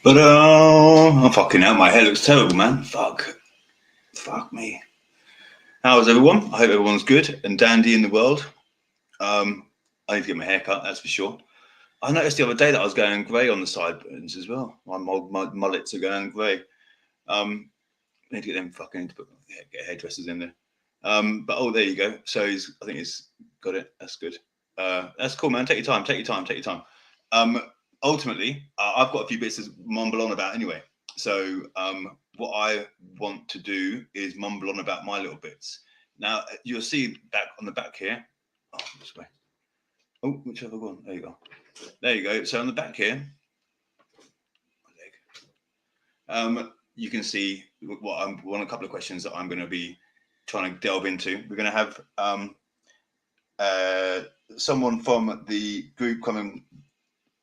But I'm fucking out. My hair looks terrible, man. Fuck me. How's everyone? I hope everyone's good and dandy in the world. I need to get my hair cut, that's for sure. I noticed the other day that I was going grey on the sideburns as well. My mullets are going grey. I need to get them fucking get hairdressers in there. But there you go. So I think he's got it. That's good. That's cool, man. Take your time. Take your time. Take your time. Ultimately, I've got a few bits to mumble on about anyway. So what I want to do is mumble on about my little bits. Now you'll see back on the back here. Oh, this way. Oh, which other one? There you go. There you go. So on the back here, you can see a couple of questions that I'm going to be trying to delve into. We're going to have someone from the group come and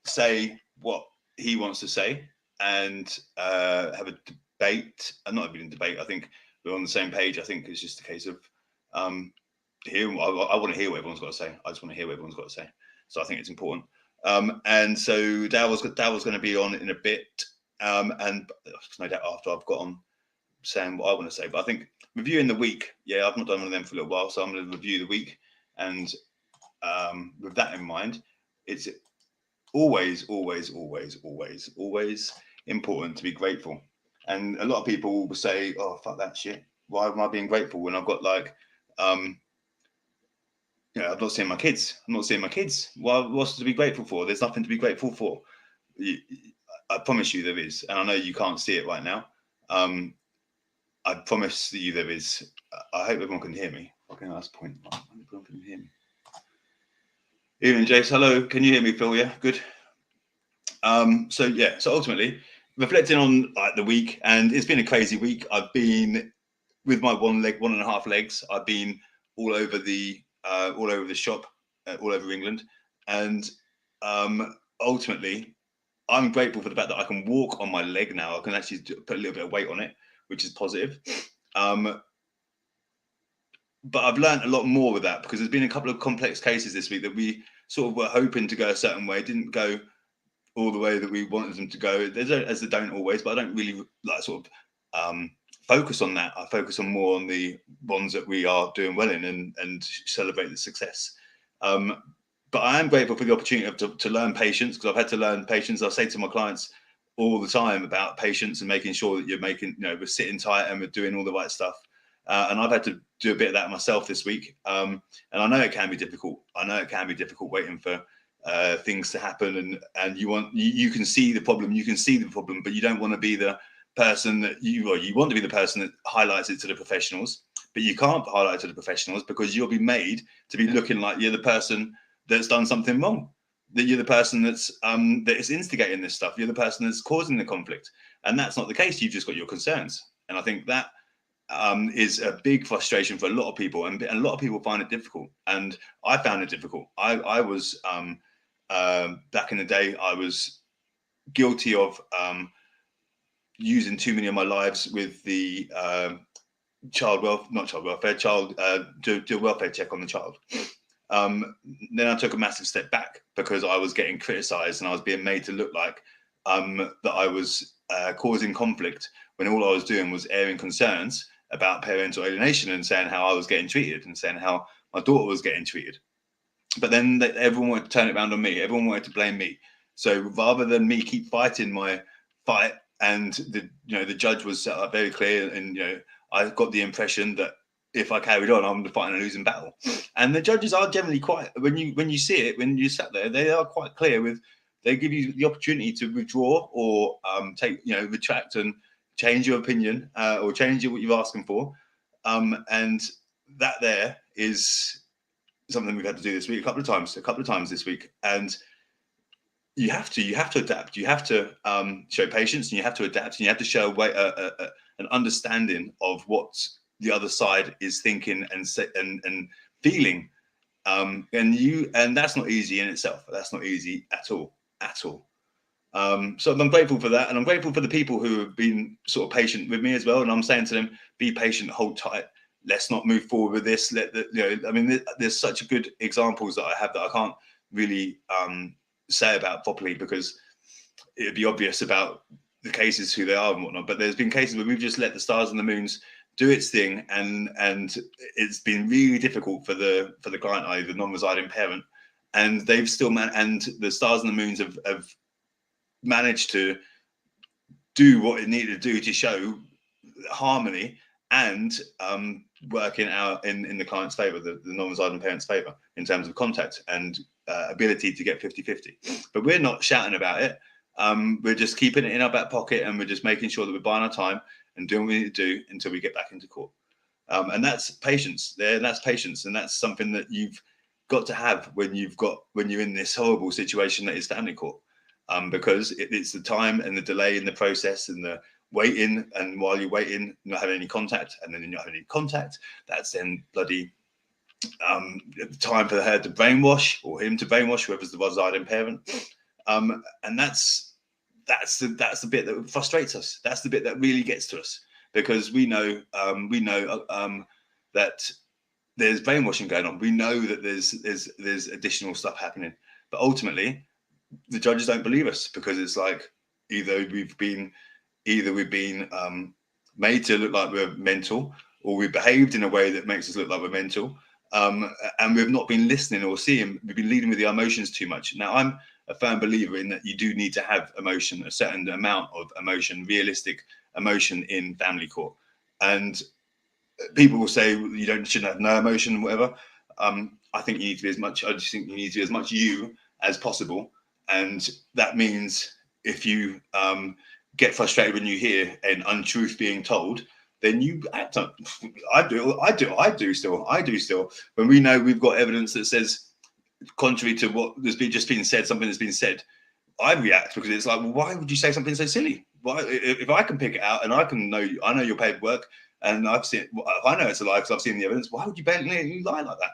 say what he wants to say and have a debate. Not even a debate. I think we're on the same page. I think it's just a case of hearing. I want to hear what everyone's got to say. I just want to hear what everyone's got to say. So I think it's important. And so Daryl's going to be on in a bit. And no doubt after I've got on saying what I want to say. But I think reviewing the week, I've not done one of them for a little while, so I'm going to review the week. And with that in mind, it's always important to be grateful. And a lot of people will say, "Oh, fuck that shit. Why am I being grateful when I've got like, I've not seen my kids. I'm not seeing my kids. What's to be grateful for? There's nothing to be grateful for. I promise you there is, and I know you can't see it right now. I promise you there is. I hope everyone can hear me. Okay, that's the point. Everyone can hear me. Evening, Jace. Hello. Can you hear me, Phil? Yeah, good. So ultimately, reflecting on like the week, and it's been a crazy week. I've been with my one and a half legs. I've been all over the shop, all over England, and ultimately, I'm grateful for the fact that I can walk on my leg now. I can actually put a little bit of weight on it, which is positive. But I've learned a lot more with that because there's been a couple of complex cases this week that we sort of were hoping to go a certain way, didn't go all the way that we wanted them to go. As they don't always, but I don't really like sort of focus on that. I focus on more on the ones that we are doing well in and celebrate the success. But I am grateful for the opportunity to learn patience, because I've had to learn patience. I say to my clients all the time about patience and making sure that we're sitting tight and we're doing all the right stuff. And I've had to do a bit of that myself this week. And I know it can be difficult. Waiting for things to happen, and you can see the problem, but you don't want to be the person that you want to be the person that highlights it to the professionals, but you can't highlight it to the professionals because you'll be made to be looking like you're the person that's done something wrong, that you're the person that is instigating this stuff, you're the person that's causing the conflict, and that's not the case. You've just got your concerns, and I think that is a big frustration for a lot of people, and a lot of people find it difficult, and I found it difficult. I was back in the day, I was guilty of using too many of my lives with the do a welfare check on the child. Then I took a massive step back because I was getting criticised and I was being made to look like that I was causing conflict, when all I was doing was airing concerns about parental alienation and saying how I was getting treated and saying how my daughter was getting treated. But then everyone wanted to turn it around on me. Everyone wanted to blame me. So rather than me keep fighting my fight, and the judge was set up very clear, and I got the impression that if I carried on, I'm fighting a losing battle. And the judges are generally quite, when you see it, when you sat there, they are quite clear with, they give you the opportunity to withdraw or retract and change your opinion or change what you're asking for. And that there is something we've had to do this week a couple of times this week. And you have to adapt. You have to show patience, and you have to adapt, and you have to show an understanding of what the other side is thinking and feeling. And that's not easy in itself. That's not easy at all. So I'm grateful for that, and I'm grateful for the people who have been sort of patient with me as well. And I'm saying to them, be patient, hold tight. Let's not move forward with this. There's such good examples that I have that I can't really say about properly, because it'd be obvious about the cases who they are and whatnot, but there's been cases where we've just let the stars and the moons do its thing, and it's been really difficult for the client, i.e. the non-residing parent, and they've still and the stars and the moons have managed to do what it needed to do to show harmony and working out in the client's favor, the non-residing parent's favor, in terms of contact and ability to get 50-50. But we're not shouting about it. We're just keeping it in our back pocket, and we're just making sure that we're buying our time and doing what we need to do until we get back into court. And that's patience there. That's patience. And that's something that you've got to have when you're in this horrible situation that is family court. Because it's the time and the delay in the process and the waiting, and while you're waiting, not having any contact, and then you're not having any contact, that's then bloody time for her to brainwash, or him to brainwash, whoever's the residing parent. And that's the bit that frustrates us. That's the bit that really gets to us, because we know that there's brainwashing going on. We know that there's additional stuff happening, but ultimately the judges don't believe us, because it's like either we've been made to look like we're mental, or we behaved in a way that makes us look like we're mental, and we've not been listening or seeing. We've been leading with the emotions too much. Now, I'm a firm believer in that you do need to have emotion, a certain amount of emotion, realistic emotion in family court. And people will say you shouldn't have no emotion, whatever. I think you need to be as much. I just think you need to be as much you as possible. And that means if you get frustrated when you hear an untruth being told, then you act on. I do still. When we know we've got evidence that says contrary to what just been said, something that's been said, I react, because it's like, well, why would you say something so silly? Why, if I can pick it out and I know your paperwork, and I've seen, I know it's a lie because I've seen the evidence. Why would you blatantly lie like that?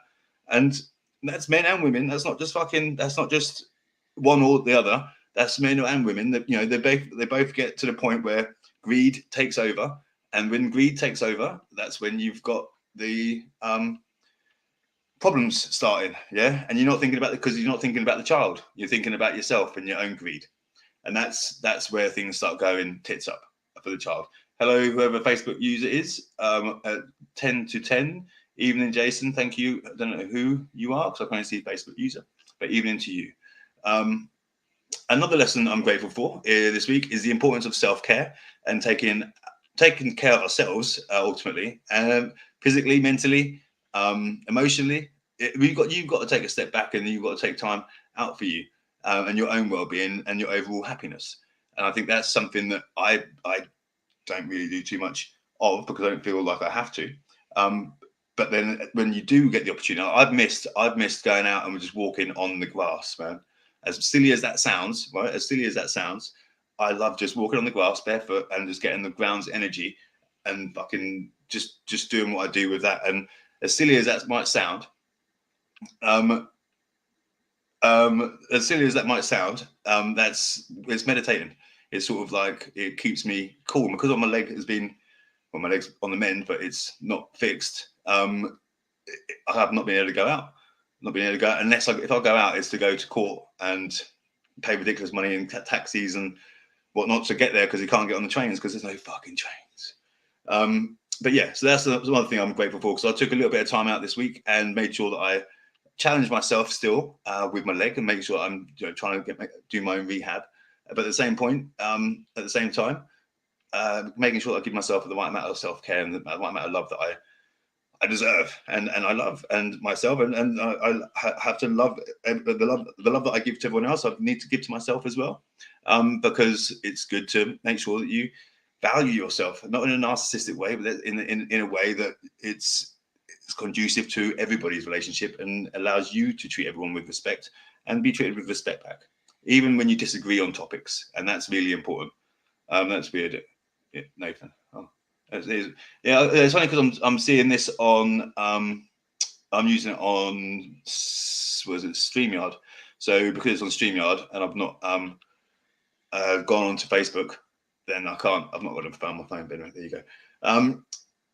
And that's men and women. That's not just one or the other. That's men and women. That they both get to the point where greed takes over, and when greed takes over, that's when you've got the problems starting. Yeah, and you're not thinking about because you're not thinking about the child. You're thinking about yourself and your own greed, and that's where things start going tits up for the child. Hello, whoever Facebook user is, at 10 to 10. Evening, Jason. Thank you. I don't know who you are because I can't see Facebook user, but evening to you. Another lesson I'm grateful for this week is the importance of self-care and taking care of ourselves, ultimately, physically, mentally, emotionally. You've got to take a step back, and you've got to take time out for you and your own well-being and your overall happiness. And I think that's something that I don't really do too much of, because I don't feel like I have to. But then when you do get the opportunity, I've missed going out and just walking on the grass, man. As silly as that sounds, right? As silly as that sounds, I love just walking on the grass barefoot and just getting the ground's energy and fucking just doing what I do with that. And as silly as that might sound, it's meditating. It's sort of like, it keeps me cool, because my leg's on the mend, but it's not fixed. I have not been able to go out. Unless if I go out, it's to go to court and pay ridiculous money in taxis and whatnot to get there, because you can't get on the trains because there's no fucking trains. But yeah, so that's one thing I'm grateful for, because I took a little bit of time out this week and made sure that I challenged myself still with my leg, and make sure I'm trying to do my own rehab. But at the same time, making sure that I give myself the right amount of self-care and the right amount of love that I deserve and I love, and myself, and I have to love the love that I give to everyone else. I need to give to myself as well, because it's good to make sure that you value yourself, not in a narcissistic way, but in a way that it's conducive to everybody's relationship and allows you to treat everyone with respect and be treated with respect back, even when you disagree on topics. And that's really important. That's weird, Nathan. Oh. It's funny because I'm seeing this on I'm using it on StreamYard. So because it's on StreamYard and I've not gone onto Facebook, then I've not got it on my phone. But anyway, there you go.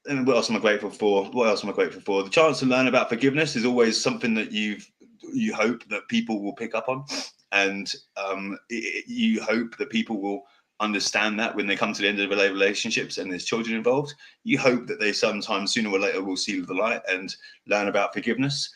And what else am I grateful for? The chance to learn about forgiveness is always something that you hope that people will pick up on, and you hope that people will understand that when they come to the end of their relationships and there's children involved. You hope that they sometimes sooner or later will see the light and learn about forgiveness.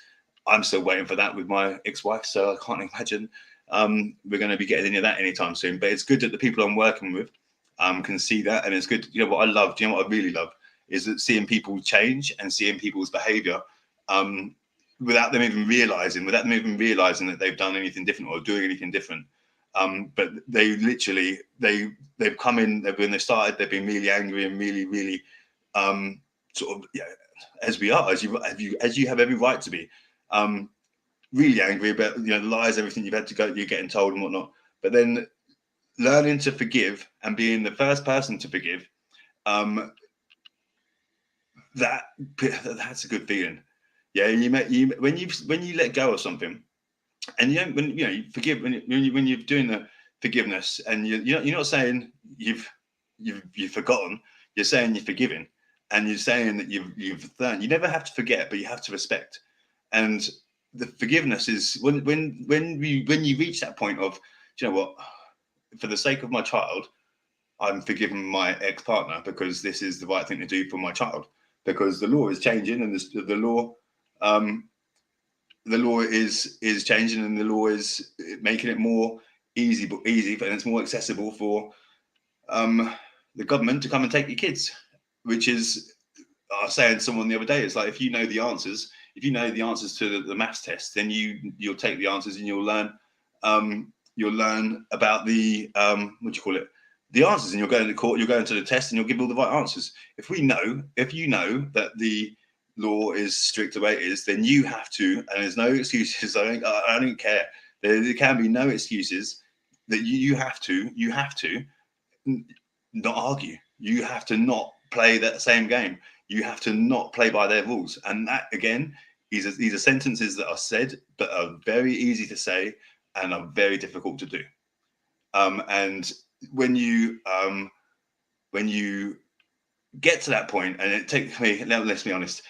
I'm still waiting for that with my ex-wife, so I can't imagine we're going to be getting into that anytime soon. But it's good that the people I'm working with can see that, and it's good. You know what I love? Do you know what I really love? Is that seeing people change and seeing people's behaviour without them even realising that they've done anything different or doing anything different. But they literally they've come in when they started, they've been really angry and really sort of, yeah, as we are, as you have every right to be, really angry about, you know, the lies, everything you've had to go, you're getting told and whatnot. But then learning to forgive and being the first person to forgive, that's a good feeling. Yeah, when you let go of something, and when you forgive, when you're doing the forgiveness, and you're not saying you've forgotten, you're saying you're forgiving, and you're saying that you've learned. You never have to forget, but you have to respect. And the forgiveness is when you reach that point of, do you know what, for the sake of my child, I'm forgiving my ex-partner because this is the right thing to do for my child, because the law is changing, and the law is changing, and the law is making it more easy, and it's more accessible for the government to come and take your kids, which is, I was saying to someone the other day, it's like, if you know the answers to the maths test, then you'll take the answers and you'll learn about the what do you call it, the answers, and you'll go into court, you'll go into the test, and you'll give all the right answers. If you know that the law is strict the way it is, then you have to, and there's no excuses. I don't care. There can be no excuses. That you have to not argue. You have to not play that same game. You have to not play by their rules. And that, again, these are sentences that are said, but are very easy to say and are very difficult to do. And when you get to that point, and it takes me, let's be honest,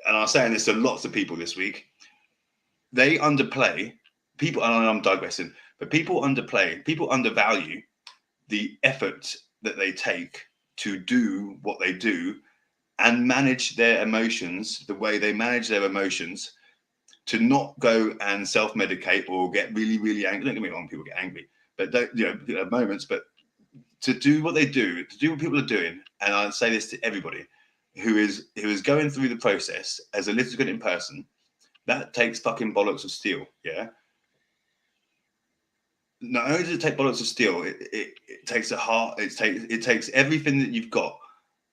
and I was saying this to lots of people this week, they underplay people, and I'm digressing, but people undervalue the effort that they take to do what they do and manage their emotions the way they manage their emotions, to not go and self-medicate or get really angry. Don't get me wrong, people get angry, but don't, have moments, but to do what they do, to do what people are doing. And I say this to everybody who is going through the process as a litigant person, that takes fucking bollocks of steel. Yeah. Not only does it take bollocks of steel, it takes a heart. It takes everything that you've got,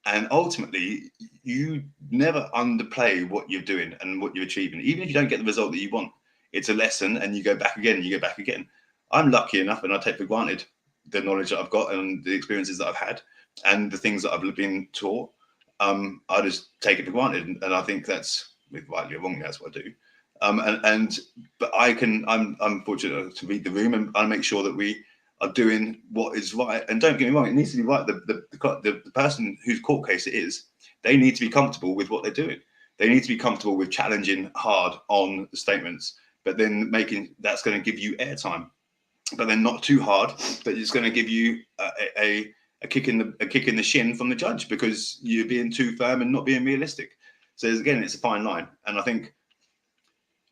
and ultimately, you never underplay what you're doing and what you're achieving. Even if you don't get the result that you want, it's a lesson, and you go back again, and you go back again. I'm lucky enough, and I take for granted the knowledge that I've got and the experiences that I've had and the things that I've been taught. I just take it for granted, and I think that's, rightly or wrongly, that's what I do. But I'm fortunate to read the room, and I make sure that we are doing what is right. And don't get me wrong, it needs to be right. The person whose court case it is, they need to be comfortable with what they're doing. They need to be comfortable with challenging hard on the statements, but then that's going to give you airtime, but then not too hard, but it's going to give you a kick in the shin from the judge because you're being too firm and not being realistic. So again, it's a fine line, and I think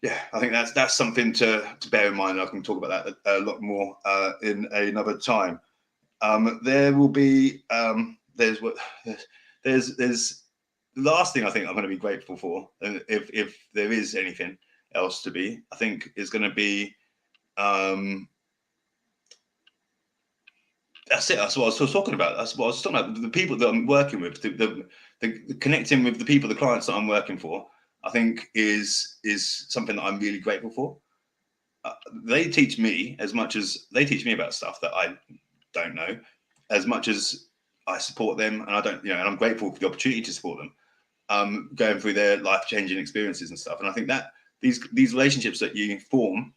that's something to bear in mind. I can talk about that a lot more in another time. There will be there's the last thing I think I'm going to be grateful for, if there is anything else to be, I think is going to be that's it. That's what I was talking about. That's what I was talking about. The people that I'm working with, the connecting with the people, the clients that I'm working for, I think is something that I'm really grateful for. They teach me as much as they teach me about stuff that I don't know, as much as I support them, and I don't, and I'm grateful for the opportunity to support them, going through their life-changing experiences and stuff. And I think that these relationships that you form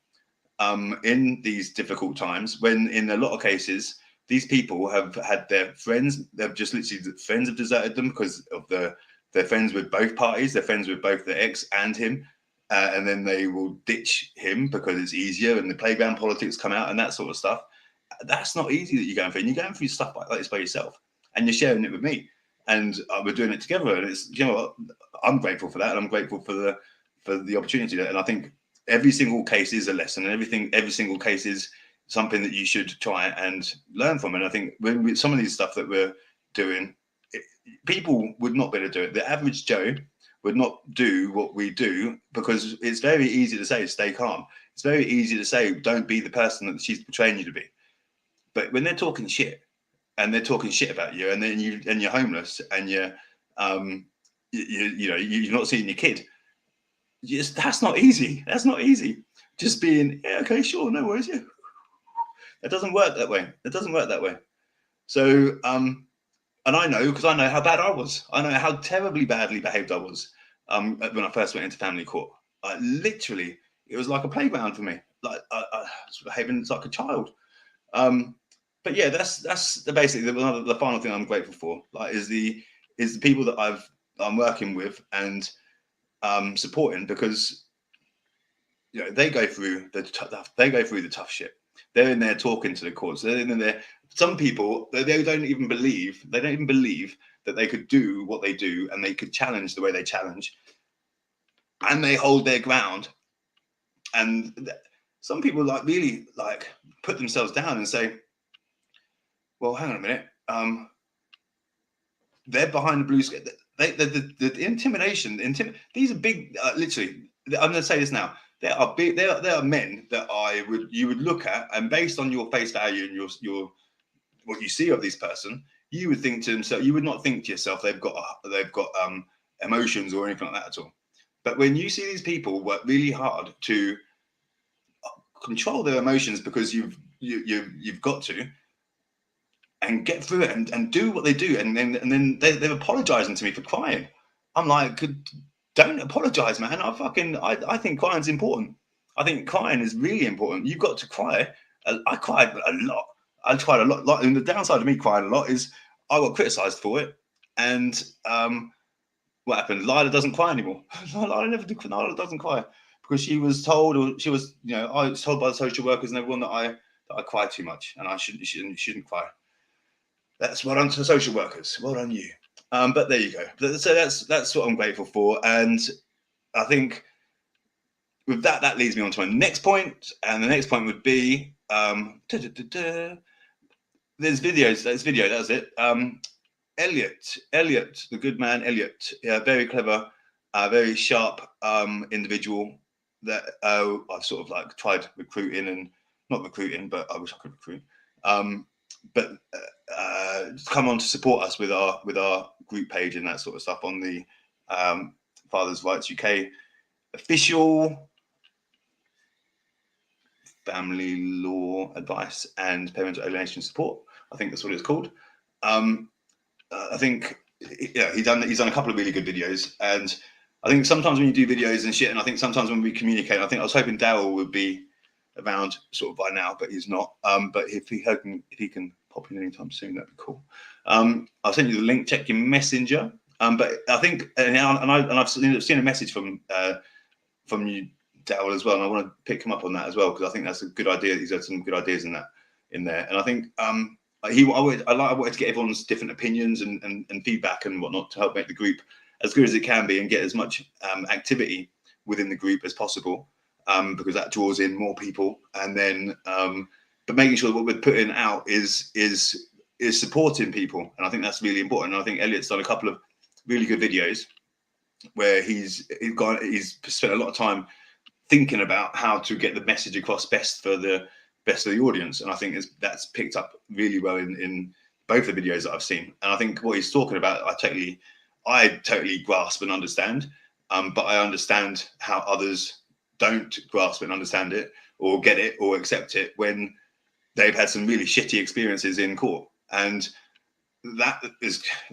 in these difficult times, when in a lot of cases these people have had their friends, they've just literally, friends have deserted them because of they're friends with both parties, they're friends with both the ex and him, and then they will ditch him because it's easier, and the playground politics come out and that sort of stuff. that's not easy that you're going through. And you're going through stuff like this by yourself, and you're sharing it with me, and we're doing it together. And it's, you know what, I'm grateful for that, and I'm grateful for the opportunity. And I think every single case is a lesson, and every single case is something that you should try and learn from. And I think when some of these stuff that we're doing, people would not be able to do it. The average Joe would not do what we do, because it's very easy to say stay calm. It's very easy to say don't be the person that she's portraying you to be. But when they're talking shit, and they're talking shit about you, and then you're homeless, and you're you're not seeing your kid, that's not easy. That's not easy. Just being, yeah, okay, sure, no worries, yeah. It doesn't work that way. It doesn't work that way. So and I know, because I know how bad I was. I know how terribly badly behaved I was when I first went into family court. Literally, it was like a playground for me. Like I was behaving like a child. But yeah, that's basically the final thing I'm grateful for. Like is the people that I'm working with and supporting, because they go through the tough shit. They're in there talking to the courts. They're in there. Some people, they don't even believe that they could do what they do, and they could challenge the way they challenge, and they hold their ground. And some people really put themselves down and say, well, hang on a minute, they're behind the blue screen. The intimidation, these are big, literally, I'm going to say this now. There are big, there are men that you would look at, and based on your face value and your what you see of this person, you would think to himself, you would not think to yourself they've got emotions or anything like that at all. But when you see these people work really hard to control their emotions, because you've got to, and get through it and do what they do, and then they're apologizing to me for crying. I'm like, don't apologize, man. I think crying's important. I think crying is really important. You've got to cry. I cried a lot. I cried a lot. And the downside of me crying a lot is I got criticized for it. And what happened? Lila doesn't cry anymore. Lila never did. Lila doesn't cry because she was told, or she was, I was told by the social workers and everyone that I cry too much, and I shouldn't cry. That's well done to the social workers. Well done you. But there you go. So that's what I'm grateful for. And I think with that leads me on to my next point. And the next point would be there's videos. That's video. That's it. Elliot, the good man, Elliot. Yeah, very clever, very sharp individual that I've sort of tried recruiting, and not recruiting, but I wish I could recruit. But come on to support us with our group page and that sort of stuff on the Fathers' Rights UK official family law advice and parental alienation support. I think that's what it's called. I think he's done a couple of really good videos, and I think sometimes when you do videos and shit, and I think sometimes when we communicate, I think I was hoping Daryl would be around sort of by now, but he's not. But if he can pop in anytime soon, that'd be cool. I'll send you the link. Check your messenger. But I think, and I've seen a message from you, Daryl, as well, and I want to pick him up on that as well, because I think that's a good idea. He's had some good ideas in there, and I think I wanted to get everyone's different opinions and feedback and whatnot to help make the group as good as it can be and get as much activity within the group as possible. Because that draws in more people, and then but making sure that what we're putting out is supporting people, and I think that's really important. And I think Elliot's done a couple of really good videos where he's spent a lot of time thinking about how to get the message across best for the audience, and I think that's picked up really well in both the videos that I've seen. And I think what he's talking about, I totally grasp and understand, but I understand how others don't grasp and understand it or get it or accept it when they've had some really shitty experiences in court. And that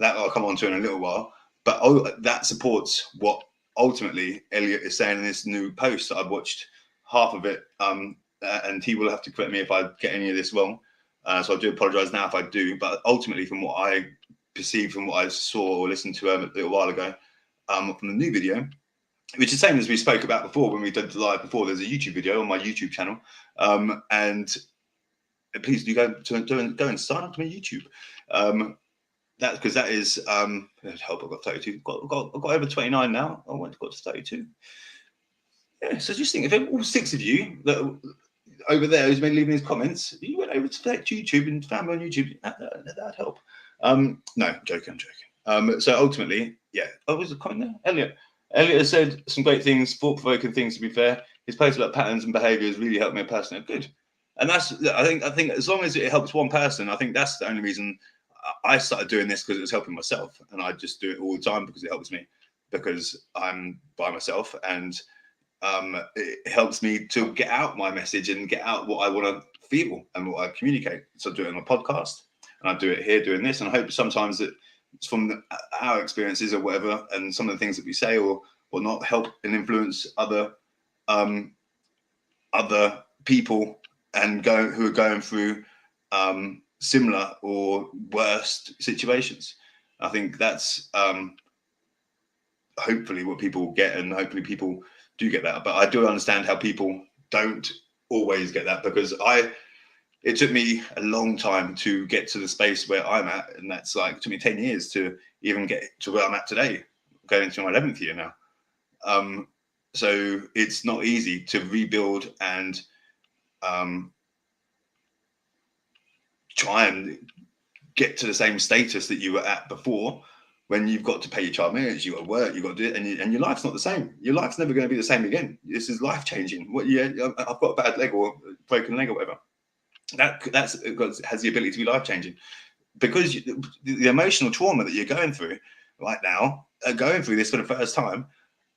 I'll come on to in a little while, but that supports what ultimately Elliot is saying in this new post that I've watched half of it, and he will have to correct me if I get any of this wrong, so I do apologize now if I do, but ultimately from what I perceived, from what I saw or listened to a little while ago, from the new video, which is the same as we spoke about before when we did the live before. There's a YouTube video on my YouTube channel, and please do go and sign up to my YouTube. That because that is help. I've got 32. I've got over 29 now. I went got to 32. Yeah. So just think, if all 6 of you that over there who's been leaving these comments, you went over to YouTube and found me on YouTube, that'd help. No, joking. So ultimately, yeah. Oh, was a comment there? Elliot has said some great things, thought-provoking things. To be fair, his post about patterns and behaviours really helped me personally. Good, and that's I think as long as it helps one person, I think that's the only reason I started doing this, because it was helping myself, and I just do it all the time because it helps me, because I'm by myself, and it helps me to get out my message and get out what I want to feel and what I communicate. So I do it on a podcast, and I do it here doing this, and I hope sometimes that it's from our experiences or whatever, and some of the things that we say or not help and influence other people and who are going through similar or worst situations. I think that's hopefully what people get, and hopefully people do get that. But I do understand how people don't always get that, because it took me a long time to get to the space where I'm at, and that's like, it took me 10 years to even get to where I'm at today, going into my 11th year now. So it's not easy to rebuild and try and get to the same status that you were at before, when you've got to pay your child maintenance, you've got to work, you've got to do it, and your life's not the same. Your life's never going to be the same again. This is life changing. I've got a bad leg or a broken leg or whatever. That has the ability to be life changing, because the emotional trauma that you're going through right now, going through this for the first time.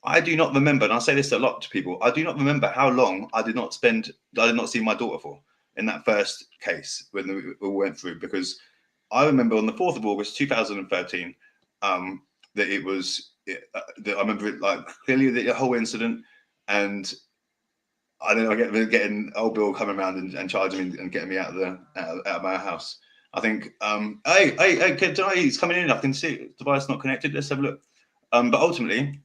I do not remember, and I say this a lot to people, I do not remember how long I did not see my daughter for in that first case when we all went through, because I remember on the 4th of August 2013 that it was that I remember it like clearly, the whole incident, and I then I get getting old Bill coming around and charging me and getting me out of my house. I think hey kid, he's coming in. I can see it. Device not connected. Let's have a look. But ultimately,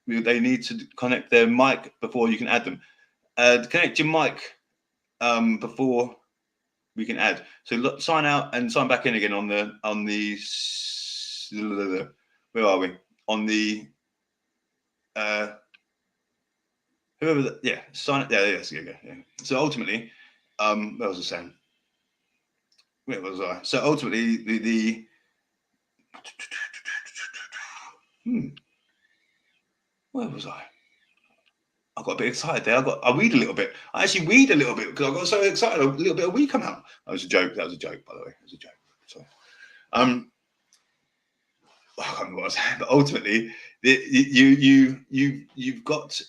they need to connect their mic before you can add them. Connect your mic before we can add. So look, sign out and sign back in again on the where are we? On the whoever sign it. Yes, yeah. So ultimately, what was I saying? Where was I? So ultimately, the where was I? I got a bit excited there. I weed a little bit. I actually weed a little bit because I got so excited. A little bit of weed come out. That was a joke. That was a joke, by the way. It was a joke. Sorry. I can't remember what I was saying, but ultimately, you've got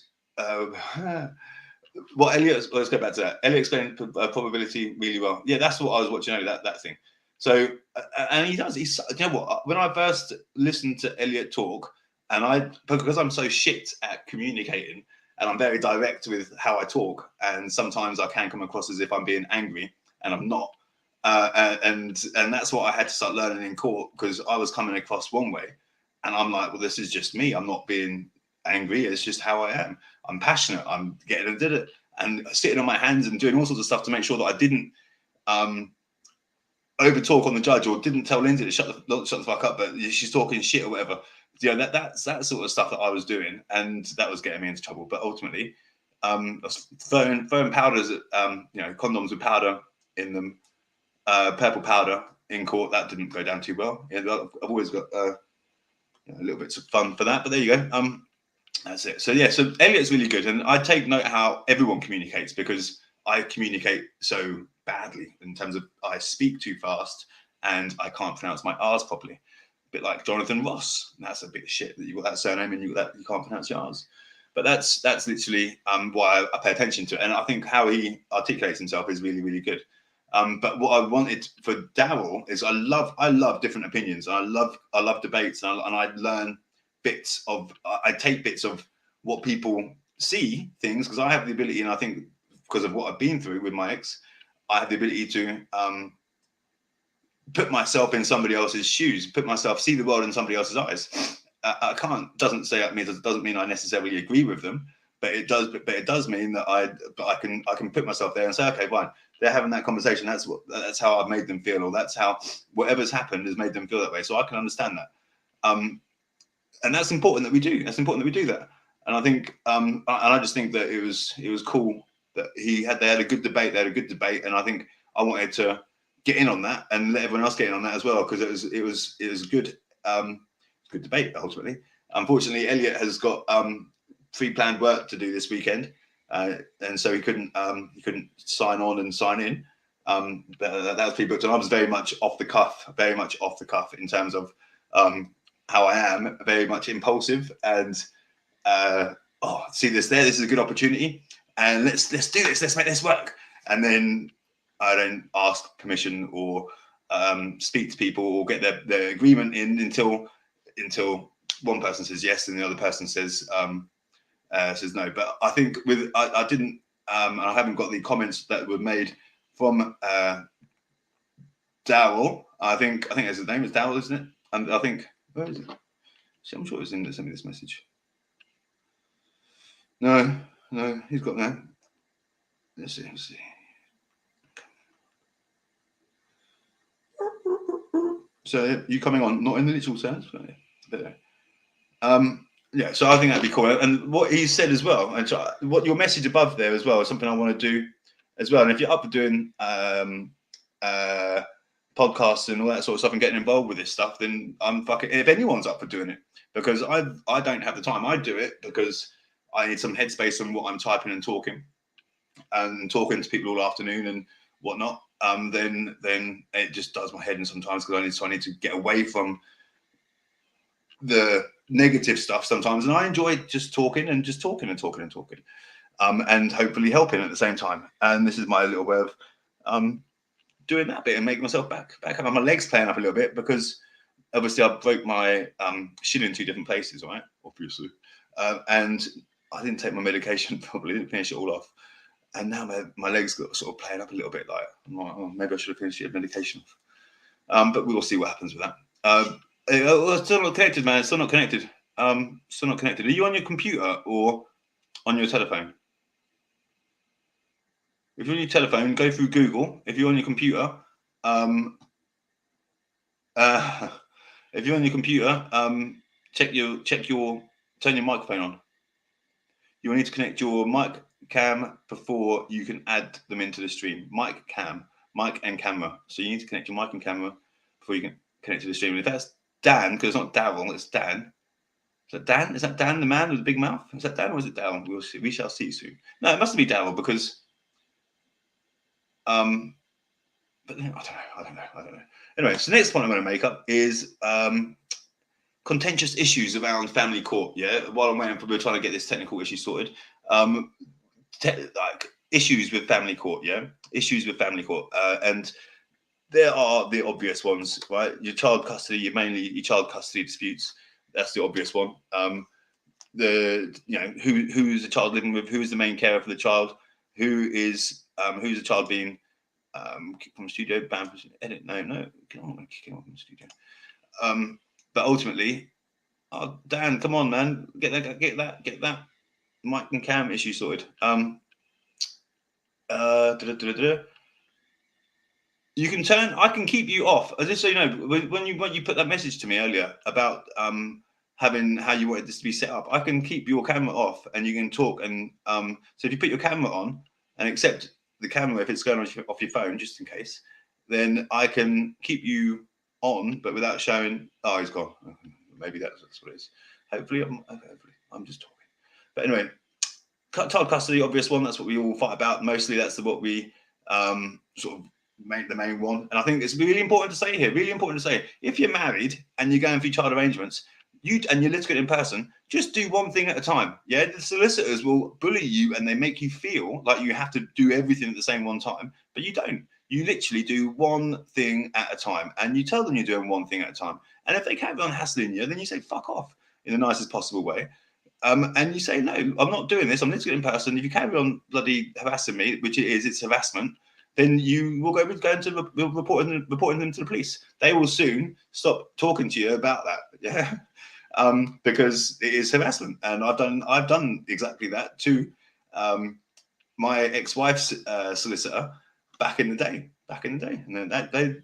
what Elliot. Let's go back to that. Elliot explained probability really well. Yeah, that's what I was watching earlier. That thing. So, and he does. He's, you know what? When I first listened to Elliot talk, and because I'm so shit at communicating, and I'm very direct with how I talk, and sometimes I can come across as if I'm being angry, and I'm not. And that's what I had to start learning in court, because I was coming across one way, and I'm like, well, this is just me. I'm not being angry. It's just how I am. I'm passionate. I'm getting it, and sitting on my hands and doing all sorts of stuff to make sure that I didn't over talk on the judge, or didn't tell Lindsay to shut the fuck up, but she's talking shit or whatever. Yeah, that's that sort of stuff that I was doing, and that was getting me into trouble. But ultimately, throwing powders at condoms with powder in them, purple powder in court, that didn't go down too well. Yeah, I've always got a little bits of fun for that. But there you go. That's it. So yeah, so Elliot's really good, and I take note how everyone communicates, because I communicate so badly in terms of I speak too fast and I can't pronounce my R's properly. A bit like Jonathan Ross. That's a bit of shit that you got that surname and you can't pronounce your R's. But that's literally why I pay attention to it, and I think how he articulates himself is really, really good. But what I wanted for Daryl is I love different opinions. I love debates, and I learn bits of. I take bits of what people see things, because I have the ability, and I think because of what I've been through with my ex, I have the ability to put myself in somebody else's shoes, see the world in somebody else's eyes. I can't. Doesn't mean I necessarily agree with them, it does mean that I can put myself there and say, okay, fine, they're having that conversation. That's how I've made them feel, or that's how whatever's happened has made them feel that way. So I can understand that. And that's important that we do. That's important that we do that. And I think, and I just think that it was cool that they had a good debate. They had a good debate, and I think I wanted to get in on that and let everyone else get in on that as well, because it was good good debate ultimately. Unfortunately, Elliot has got pre-planned work to do this weekend, and so he couldn't sign on and sign in. That was pre-booked, and I was very much off the cuff in terms of how I am, very much impulsive, and see this there. This is a good opportunity, and let's do this. Let's make this work. And then I don't ask permission or speak to people or get their agreement in until one person says yes and the other person says no. But I think I didn't, and I haven't got the comments that were made from Daryl. I think his name is Daryl, isn't it? And I think, where is it? I'm sure it was in that sent me this message. No, he's got that. Let's see. So you coming on, not in the literal sense, but there. Yeah, so I think that'd be cool. And what he said as well, and so what your message above there as well is something I want to do as well. And if you're up for doing podcasts and all that sort of stuff and getting involved with this stuff, then I'm fucking, if anyone's up for doing it, because I don't have the time. I do it because I need some headspace on what I'm typing and talking to people all afternoon and whatnot. Then it just does my head in sometimes, because I need to get away from the negative stuff sometimes, and I enjoy just talking and talking, and hopefully helping at the same time. And this is my little way of doing that bit and making myself back up. My legs playing up a little bit because obviously I broke my shin in two different places, right? Obviously, and I didn't take my medication properly, didn't finish it all off. And now my legs got sort of playing up a little bit. Like, maybe I should have finished the medication off. But we'll see what happens with that. It's still not connected, man. It's still not connected. Still not connected. Are you on your computer or on your telephone? If you're on your telephone, go through Google. If you're on your computer, turn your microphone on. You will need to connect your mic cam before you can add them into the stream. Mic and camera. So you need to connect your mic and camera before you can connect to the stream. And if that's Dan, because it's not Daryl, it's Dan. Is that Dan? Is that Dan, the man with the big mouth? Is that Dan or is it Daryl? We'll see. We shall see soon. No, it must be Daryl, because but I don't know. Anyway, so the next point I'm going to make up is contentious issues around family court. Yeah, while I'm waiting we're trying to get this technical issue sorted. Like issues with family court. Yeah, issues with family court, and there are the obvious ones, right? Your child custody, mainly your child custody disputes. That's the obvious one. Who's the child living with? Who is the main carer for the child? Who's the child being kicked from the studio? Banned from edit? No, get on, kick him from the studio. But ultimately, Dan, come on, man, get that mic and cam issue sorted. You can I can keep you off. Just so you know, when you put that message to me earlier about having how you wanted this to be set up, I can keep your camera off and you can talk. And so if you put your camera on and accept the camera if it's going off your phone, just in case, then I can keep you on, but without showing. Oh, he's gone. Maybe that's what it is. Hopefully, I'm just talking. But anyway, child custody, obvious one. That's what we all fight about. Mostly, that's what we sort of make the main one. And I think it's really important to say here. Really important to say, if you're married and you're going through child arrangements, you're litigating in person, just do one thing at a time. Yeah, the solicitors will bully you and they make you feel like you have to do everything at the same one time, but you don't. You literally do one thing at a time, and you tell them you're doing one thing at a time. And if they carry on hassling you, then you say fuck off in the nicest possible way. And you say, no, I'm not doing this. I'm litigating in person. If you carry on bloody harassing me, which it is, it's harassment, then you will go into reporting them to the police. They will soon stop talking to you about that. Yeah. because it is harassment, and I've done exactly that to my ex-wife's solicitor back in the day, and then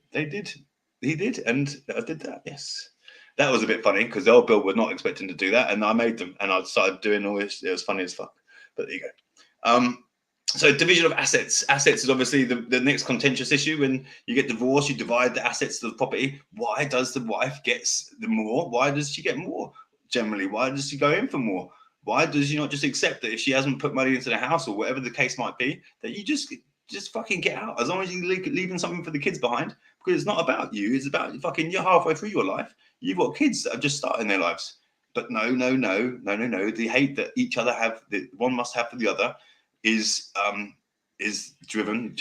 he did, and I did that. Yes, that was a bit funny because the old Bill was not expecting to do that, and I made them, and I started doing all this. It was funny as fuck, but there you go. So division of assets. Assets is obviously the next contentious issue. When you get divorced, you divide the assets of the property. Why does the wife gets the more? Why does she get more? Generally, why does she go in for more? Why does she not just accept that if she hasn't put money into the house or whatever the case might be, that you just fucking get out, as long as you're leaving something for the kids behind? Because it's not about you. It's about fucking you're halfway through your life. You've got kids that are just starting their lives. But no. The hate that each other have, that one must have for the other, is driven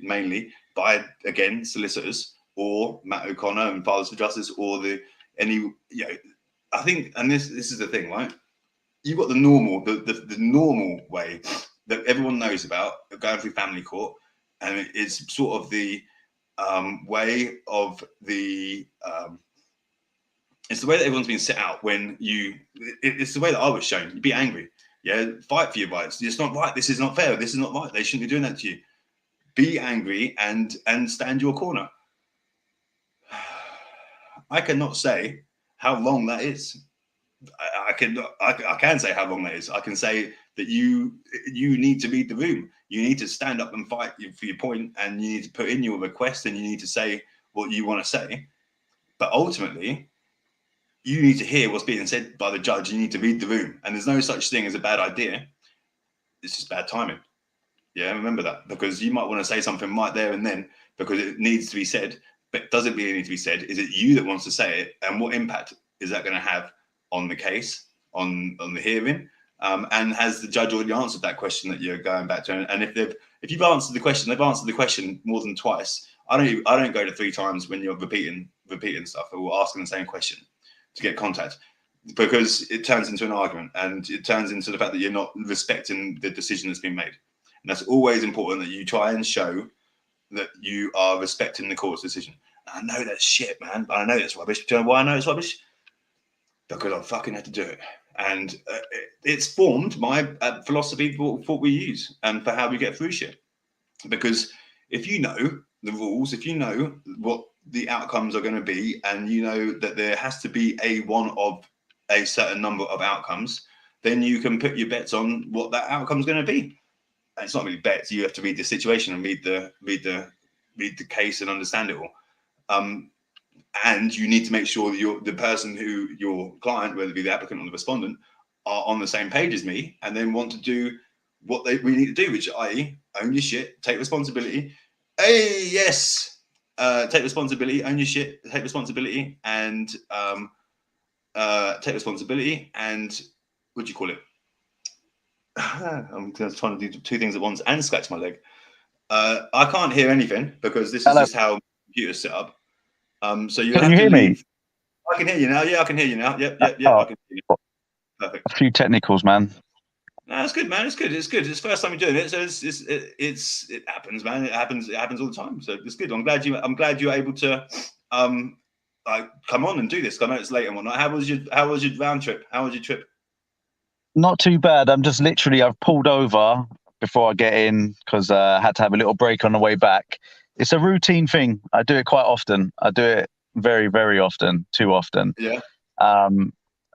mainly by, again, solicitors or Matt O'Connor and Fathers for Justice, or I think, and this is the thing, right? You've got the normal way that everyone knows about going through family court, and it's sort of the way of the it's the way that everyone's been set out. When it's the way that I was shown. You be angry, yeah, fight for your rights. It's not right. This is not fair. This is not right. They shouldn't be doing that to you. Be angry and stand your corner. I cannot say how long that is. I can say how long that is. I can say that you need to read the room. You need to stand up and fight for your point, and you need to put in your request, and you need to say what you want to say. But ultimately, you need to hear what's being said by the judge. You need to read the room, and there's no such thing as a bad idea. It's just bad timing. Yeah, remember that, because you might want to say something right there and then because it needs to be said, but does it really need to be said? Is it you that wants to say it, and what impact is that going to have on the case, on the hearing? And has the judge already answered that question that you're going back to? And if you've answered the question, they've answered the question more than twice. I don't go to 3 times when you're repeating stuff or asking the same question to get contact, because it turns into an argument, and it turns into the fact that you're not respecting the decision that's been made. And that's always important, that you try and show that you are respecting the court's decision. And I know that's shit, man, but I know it's rubbish. Do you know why I know it's rubbish? Because I fucking had to do it. And it's formed my philosophy for what we use and for how we get through shit. Because if you know the rules, if you know what the outcomes are going to be, and you know that there has to be one of a certain number of outcomes, then you can put your bets on what that outcome is going to be. And it's not really bets. You have to read the situation and read the case and understand it all. And you need to make sure that the person who your client, whether it be the applicant or the respondent, are on the same page as me, and then want to do what we need to do, which i.e. own your shit, take responsibility. Hey, yes, take responsibility, own your shit, take responsibility, and take responsibility. And what do you call it? I'm just trying to do 2 things at once and scratch my leg. I can't hear anything because this is just how the computer's set up. So you can you hear me? I can hear you now. Yeah, I can hear you now. Yep. Oh, I can hear you. Perfect. A few technicals, man. No, it's good, man. It's good. It's the first time you're doing it, so it happens, man. It happens all the time. So it's good. I'm glad you're able to like come on and do this. I know it's late and whatnot. How was your round trip? How was your trip? Not too bad. I'm just I've pulled over before I get in because I had to have a little break on the way back. It's a routine thing. I do it quite often. I do it very, very often. Too often. Yeah.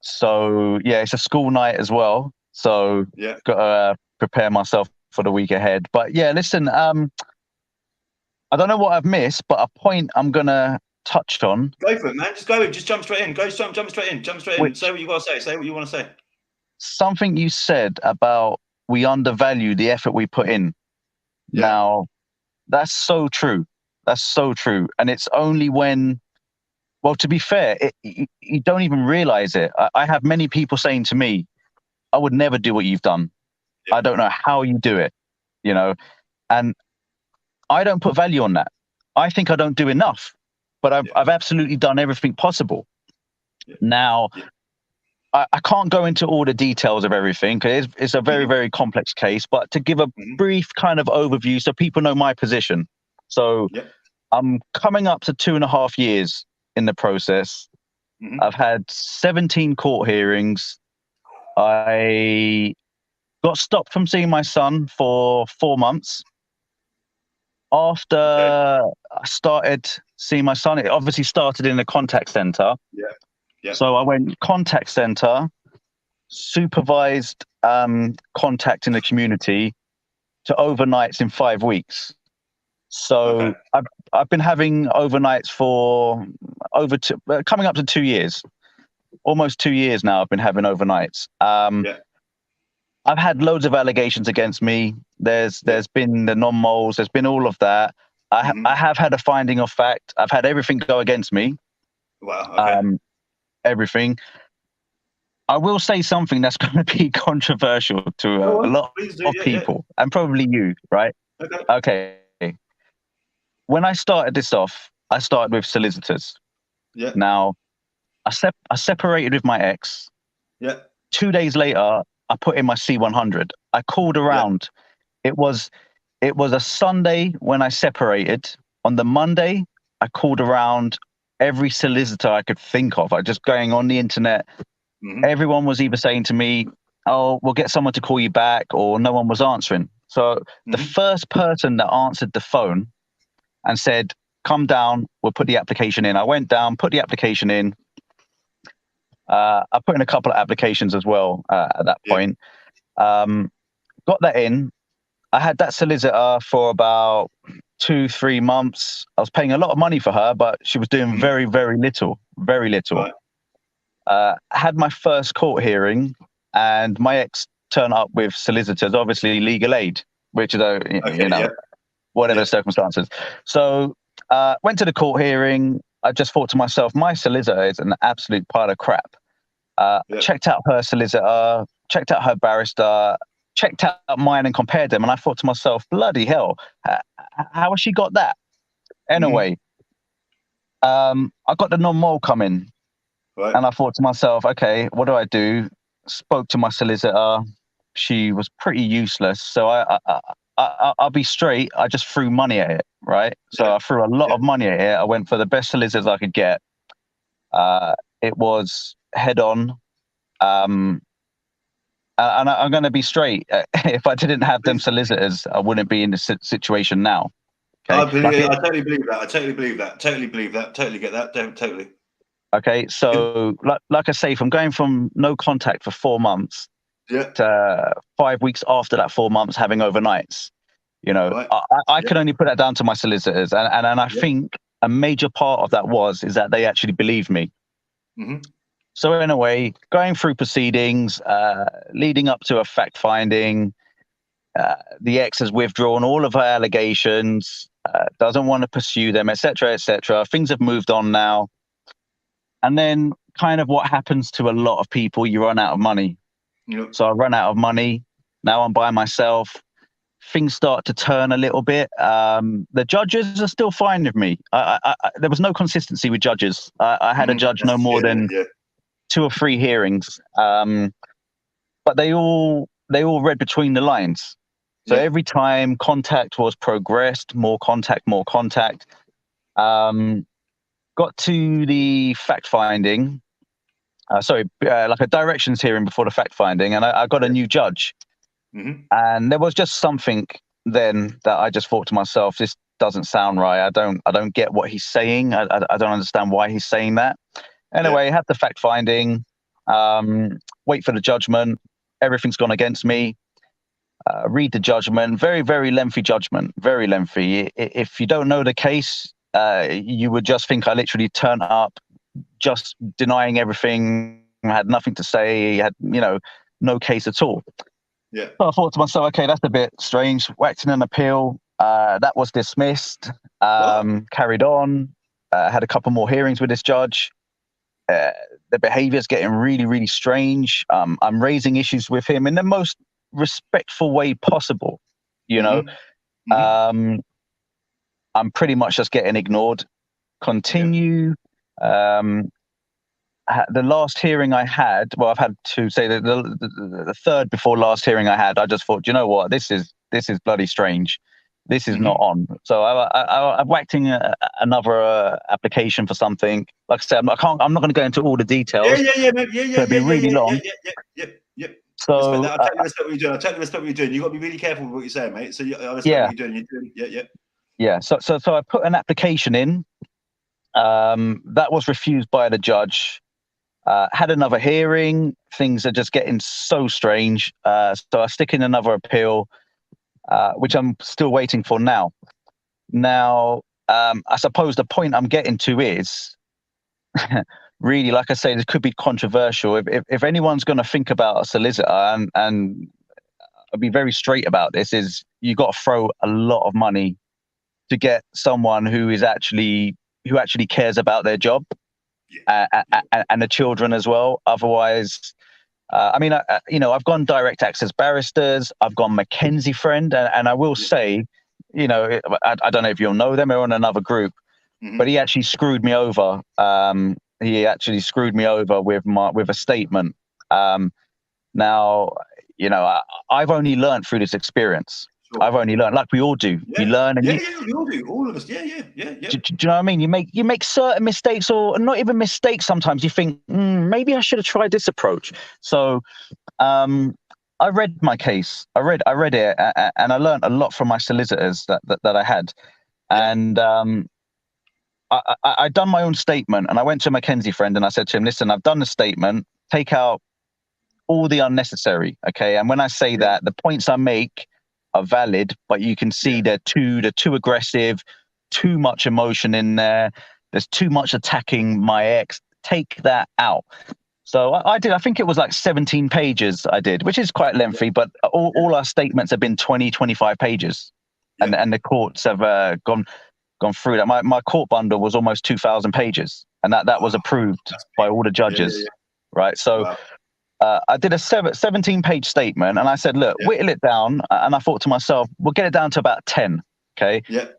So yeah, it's a school night as well. So yeah, got to prepare myself for the week ahead. But yeah, listen. I don't know what I've missed, but a point I'm gonna touch on. Go for it, man. Just go. Just jump straight in. Jump straight in. Say what you got to say. Say what you want to say. Something you said about we undervalue the effort we put in. Yeah. Now, that's so true. That's so true. And it's only when, well, to be fair, you don't even realize it. I have many people saying to me, I would never do what you've done. Yeah. I don't know how you do it, and I don't put value on that. I think I don't do enough, but I've absolutely done everything possible. Yeah. Now, I can't go into all the details of everything because it's a very, very complex case, but to give a brief kind of overview so people know my position. So I'm coming up to 2.5 years in the process. Mhm. I've had 17 court hearings. I got stopped from seeing my son for 4 months. After Okay. I started seeing my son, it obviously started in a contact center. Yeah. Yeah. So I went contact center, supervised contact in the community, to overnights in 5 weeks. So Okay. I've been having overnights for coming up to 2 years, almost 2 years now. I've been having overnights. Yeah. I've had loads of allegations against me. There's been the non-moles. There's been all of that. Mhm. I have had a finding of fact. I've had everything go against me. Wow. Okay. Everything. I will say something that's going to be controversial to Go a on. lot Please do. of Yeah. people, and probably you, right? Yeah. Okay. Okay. When I started this off, I started with solicitors. Yeah. Now, I separated with my ex. Yeah. 2 days later, I put in my C100. I called around. It was a Sunday when I separated. On the Monday, I called around every solicitor I could think of. I just going on the internet. Mhm. Everyone was either saying to me, "Oh, we'll get someone to call you back," or no one was answering. So the Mhm. first person that answered the phone and said, "Come down, we'll put the application in." I went down, put the application in. I put in a couple of applications as well at that Yeah. point. Got that in. I had that solicitor for about 2-3 months. I was paying a lot of money for her, but she was doing Mhm. very, very little, very little. Right. Had my first court hearing, and my ex turned up with solicitors, obviously legal aid, which is Okay. Yeah. whatever Yeah. the circumstances. So went to the court hearing. I just thought to myself, my solicitor is an absolute pile of crap. Yeah. Checked out her solicitor, checked out her barrister, checked out mine and compared them. And I thought to myself, bloody hell, how has she got that? Mhm. Anyway, I got the non-mole coming Right. and I thought to myself, okay, what do I do? Spoke to my solicitor. She was pretty useless. So I'll be straight. I just threw money at it, right? So Yeah. I threw a lot Yeah. of money at it. I went for the best solicitors I could get. It was head on. Um, and I'm going to be straight. If I didn't have them Please. solicitors, I wouldn't be in this situation now. Okay, I believe. I totally believe that. I totally believe that. Totally believe that. Totally get that. Totally. okay. Yeah. So, like I say, from going from no contact for 4 months Yeah. to 5 weeks after that 4 months having overnights, Right. I Yeah. can only put that down to my solicitors, and I Yeah. think a major part of that is that they actually believed me. Mhm. So in a way, going through proceedings, leading up to a fact finding, the ex has withdrawn all of her allegations, doesn't want to pursue them, etc., etc. Things have moved on now, and then kind of what happens to a lot of people, you run out of money. Yep. So I run out of money. Now I'm by myself. Things start to turn a little bit. The judges are still fine with me. There was no consistency with judges. I had a Mhm. judge That's no the more shit, isn't than it? Yeah. 2 or 3 hearings, but they all read between the lines. So Yeah. every time contact was progressed, more contact, more contact. Got to the fact finding. Like a directions hearing before the fact finding, and I got a Yeah. new judge. Mhm. And there was just something then that I just thought to myself, this doesn't sound right. I don't get what he's saying. I don't understand why he's saying that. Yeah. Anyway, have the fact finding, wait for the judgment. Everything's gone against me. Read the judgment. Very, very lengthy judgment. Very lengthy. If you don't know the case, you would just think I literally turned up, just denying everything, had nothing to say, had no case at all. Yeah. So I thought to myself, okay, that's a bit strange. Whacked in an appeal. That was dismissed. What? Carried on. Had a couple more hearings with this judge. The behavior is getting really, really strange. I'm raising issues with him in the most respectful way possible. You know, Mhm. Mhm. um, I'm pretty much just getting ignored. Yeah. Continue. Um, the last hearing I had, well, I've had to say that the third before last hearing I had, I just thought, you know what, this is bloody strange. This is not on. So I'm whacking another application for something. Like I said, I'm not going to go into all the details. It'd be really long. Yeah. So I totally respect what you're doing. I totally respect what you're doing. You've got to be really careful with what you're saying, mate. So I respect what you're doing. You're doing, yeah. So I put an application in. That was refused by the judge. Had another hearing. Things are just getting so strange. So I stick in another appeal, which I'm still waiting for now. Now, I suppose the point I'm getting to is really, like I say, this could be controversial. If anyone's going to think about a solicitor, and I'll be very straight about this, is you got to throw a lot of money to get someone who actually cares about their job, and the children as well. Otherwise, I mean, I've gone direct access barristers, I've gone Mackenzie Friend, and I will say, I don't know if you'll know them, they're on another group, but he actually screwed me over. He actually screwed me over with a statement. Now, I've only learned through this experience. Sure. I've only learned, like we all do. Yeah. You learn, and we all do. All of us. Yeah. Do you know what I mean? You make certain mistakes, or not even mistakes. Sometimes you think, maybe I should have tried this approach. So, I read my case. I read it, and I learned a lot from my solicitors that I had, and I done my own statement, and I went to Mackenzie Friend and I said to him, listen, I've done the statement. Take out all the unnecessary, okay? And when I say that, the points I make are valid, but you can see they're too aggressive, too much emotion in there. There's too much attacking my ex. Take that out. So I did. I think it was like 17 pages I did, which is quite lengthy, but all our statements have been 20, 25 pages, and the courts have gone through that. My court bundle was almost 2,000 pages, and that was approved by all the judges, right? So. Wow. I did a 17-page statement, and I said, look, whittle it down. And I thought to myself, we'll get it down to about 10. Okay. Yeah.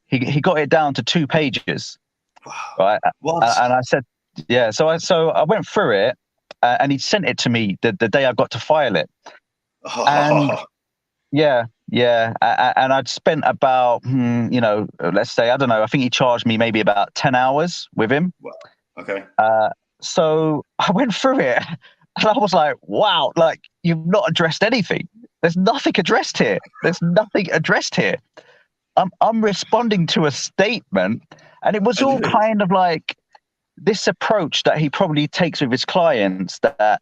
He got it down to 2 pages. Wow. Right. What? And I said, yeah. So I went through it, and he sent it to me the day I got to file it. Oh. And yeah. And I'd spent about, let's say, I don't know, I think he charged me maybe about 10 hours with him. Wow. Okay. So I went through it. And I was like, wow, like, you've not addressed anything. There's nothing addressed here. I'm responding to a statement, and it was all kind of like this approach that he probably takes with his clients, that,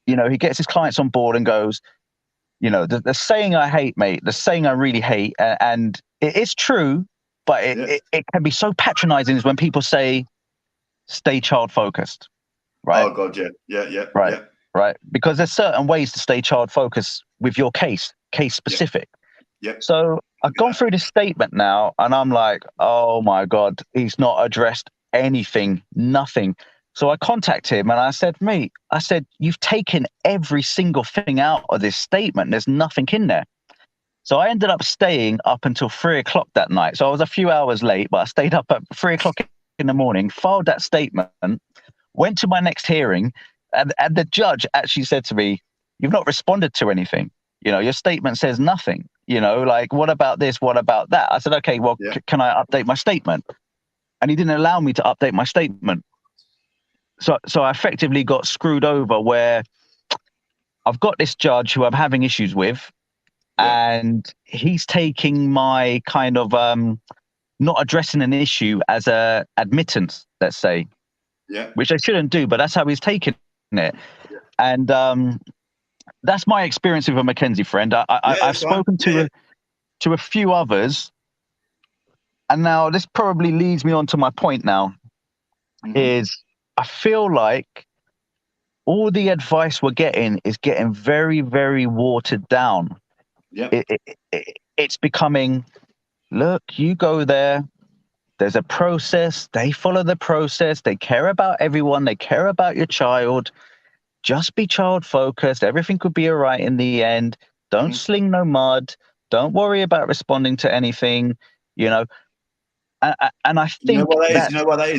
he gets his clients on board and goes, the saying I hate, mate, the saying I really hate, and it is true, but it can be so patronizing, is when people say, stay child focused. Right. Oh God, yeah. Right. Because there's certain ways to stay child focused with your case specific. Yeah. So I've gone through this statement now, and I'm like, oh my God, he's not addressed anything, nothing. So I contact him and I said, mate, you've taken every single thing out of this statement. There's nothing in there. So I ended up staying up until 3:00 that night. So I was a few hours late, but I stayed up at 3:00 in the morning, filed that statement, went to my next hearing, and the judge actually said to me, you've not responded to anything. Your statement says nothing. Like, what about this? What about that? I said, okay, well, can I update my statement? And he didn't allow me to update my statement. So I effectively got screwed over, where I've got this judge who I'm having issues with, and he's taking my kind of not addressing an issue as a admittance, let's say. Yeah. Which I shouldn't do, but that's how he's taking it. Yeah. And that's my experience with a Mackenzie Friend. I've spoken to a few others, and now this probably leads me on to my point now, is I feel like all the advice we're getting is getting very, very watered down. Yeah. It's becoming, look, you go there. There's a process. They follow the process. They care about everyone. They care about your child. Just be child focused. Everything could be all right in the end. Don't sling no mud. Don't worry about responding to anything, And I think Do you know what that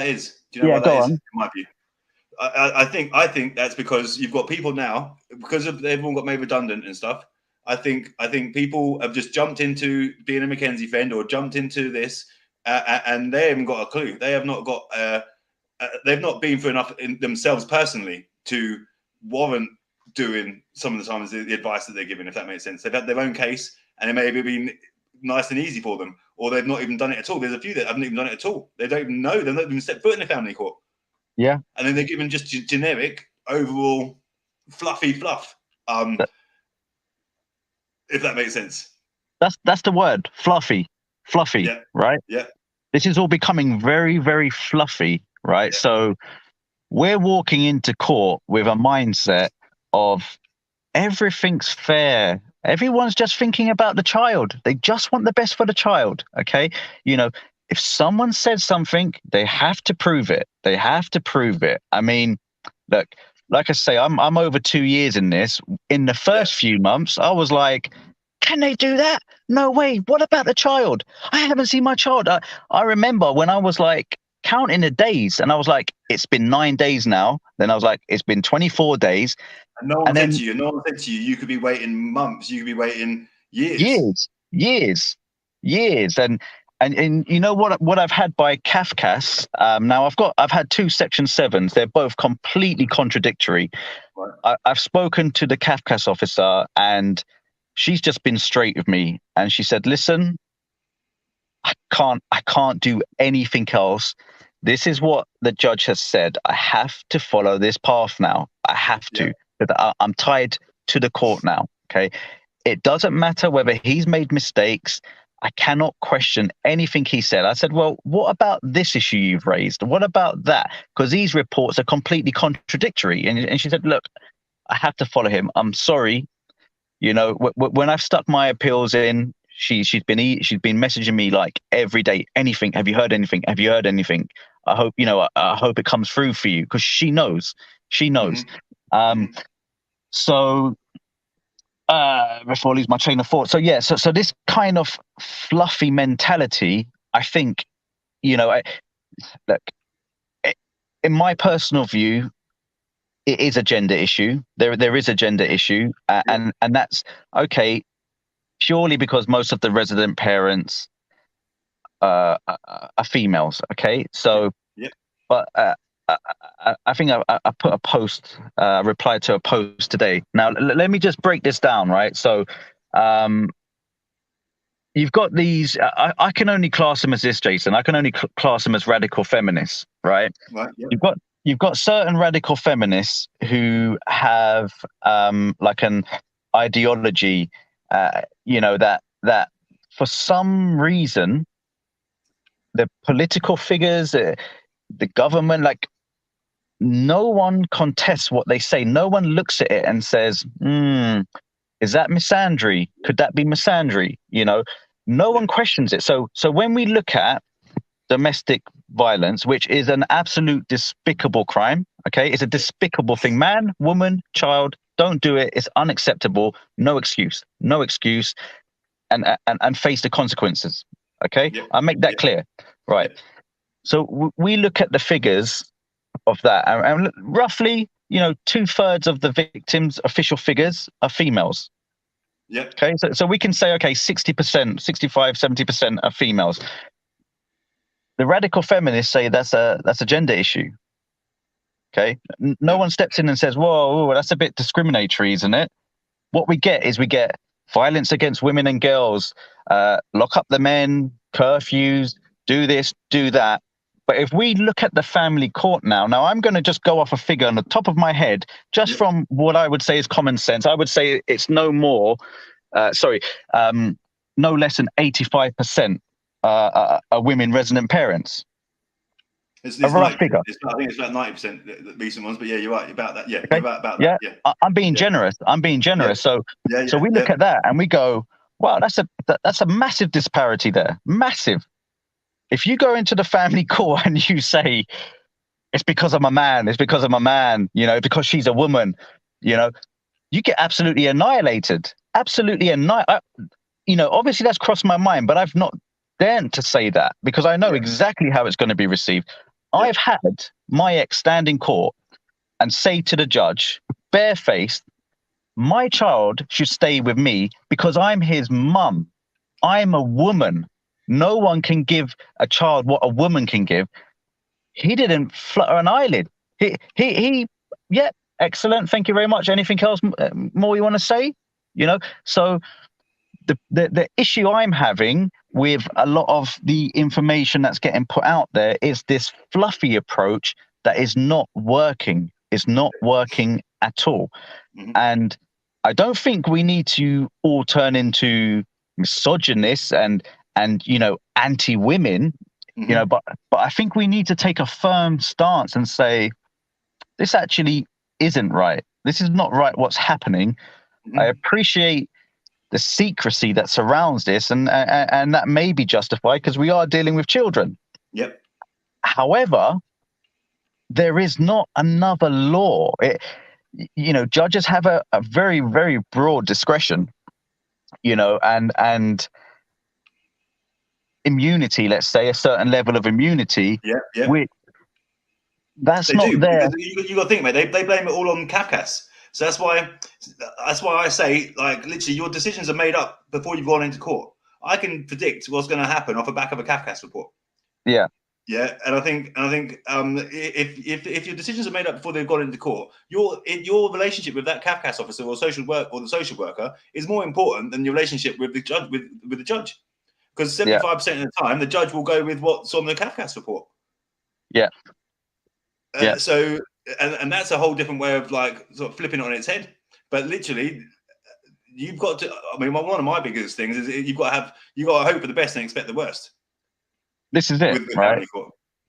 is? In my view, I think that's because you've got people now, because they've all got made redundant and stuff. I think people have just jumped into being a Mackenzie friend or jumped into this, and they haven't got a clue. They have not got. They've not been through enough in themselves personally to warrant doing some of the times the advice that they're giving. If that makes sense, they've had their own case, and it may have been nice and easy for them, or they've not even done it at all. There's a few that haven't even done it at all. They don't even know. They've not even stepped foot in a family court. Yeah. And then they're given just generic, overall, fluffy fluff. If that makes sense. That's the word, fluffy, Yeah. right? Yeah. This is all becoming very, very fluffy, right? Yeah. So we're walking into court with a mindset of everything's fair. Everyone's just thinking about the child. They just want the best for the child. Okay. You know, if someone says something, they have to prove it. They have to prove it. I mean, look, like I say, I'm over 2 years in this. In the first few months, I was like, can they do that? No way. What about the child? I haven't seen my child. I remember when I was like counting the days, and I was like, it's been 9 days now. Then I was like, it's been 24 days. And no one said to you, you could be waiting months, you could be waiting years. Years. And you know what I've had by Cafcass, now I've had 2 Section 7s. They're both completely contradictory. Right. I've spoken to the Cafcass officer, and she's just been straight with me, and she said, listen, I can't do anything else. This is what the judge has said. I have to follow this path now. I have to. I'm tied to the court now. Okay. It doesn't matter whether he's made mistakes. I cannot question anything he said. I said, well, what about this issue you've raised? What about that? Because these reports are completely contradictory. And she said, look, I have to follow him. I'm sorry. You know, when I've stuck my appeals in, she's been messaging me like every day. Anything? Have you heard anything? Have you heard anything? I hope I hope it comes through for you, because she knows. Mm-hmm. So before I lose my train of thought. So yeah. So this kind of fluffy mentality, I think, look, in my personal view, it is a gender issue. There is a gender issue, and that's okay, purely because most of the resident parents are females. Okay, so but I think I put a post, replied to a post today. Now let me just break this down, right? So you've got these. I can only class them as this, Jason. I can only class them as radical feminists, right? Right. Yeah. You've got certain radical feminists who have like an ideology, that for some reason the political figures, the government, like no one contests what they say. No one looks at it and says, is that misandry? Could that be misandry? No one questions it. So when we look at domestic violence, which is an absolute despicable crime, okay? It's a despicable thing. Man, woman, child, don't do it. It's unacceptable. No excuse, and face the consequences, okay? Yeah. I'll make that clear, right? Yeah. So we look at the figures of that, and roughly, 2/3 of the victims' official figures are females. Yeah. Okay, so we can say, okay, 60%, 65, 70% are females. The radical feminists say that's a gender issue. Okay, no one steps in and says, "Whoa, that's a bit discriminatory, isn't it?" What we get is violence against women and girls, lock up the men, curfews, do this, do that. But if we look at the family court now I'm going to just go off a figure on the top of my head, just from what I would say is common sense. I would say it's no less than 85%. Are women resident parents. It's a rough figure. I think it's about 90% the recent ones, but yeah, you're right about that. Yeah, okay. about that. Yeah, I'm being generous. Yeah. So we look at that and we go, wow, that's a massive disparity there. Massive. If you go into the family court and you say it's because I'm a man, because she's a woman, you get absolutely annihilated. Obviously that's crossed my mind, but I've not dared to say that because I know exactly how it's going to be received. I've had my ex stand in court and say to the judge, barefaced, My child should stay with me because I'm his mum. I'm a woman. No one can give a child what a woman can give. He didn't flutter an eyelid. He yeah, excellent. Thank you very much. Anything else more you want to say? You know, so the issue I'm having with a lot of the information that's getting put out there is this fluffy approach that is not working. It's not working at all. Mm-hmm. And I don't think we need to all turn into misogynists and anti-women, Mm-hmm. but I think we need to take a firm stance and say this actually isn't right. This is not right what's happening. Mm-hmm. I appreciate the secrecy that surrounds this, and that may be justified because we are dealing with children. Yep. However, there is not another law. Judges have a very, very broad discretion, and immunity, let's say a certain level of immunity. Yeah. That's they not do, there. You got to think, mate. They blame it all on Kafkas. So that's why I say, like, literally, your decisions are made up before you've gone into court. I can predict what's going to happen off the back of a Kafkas report. Yeah. Yeah, and I think if your decisions are made up before they've gone into court, your relationship with that Kafkas officer or the social worker is more important than your relationship with the judge with the judge, because 75% of the time the judge will go with what's on the Kafkas report. Yeah. So and that's a whole different way of like sort of flipping it on its head. But literally, you've got to. I mean, one of my biggest things is you've got to hope for the best and expect the worst. This is it, right?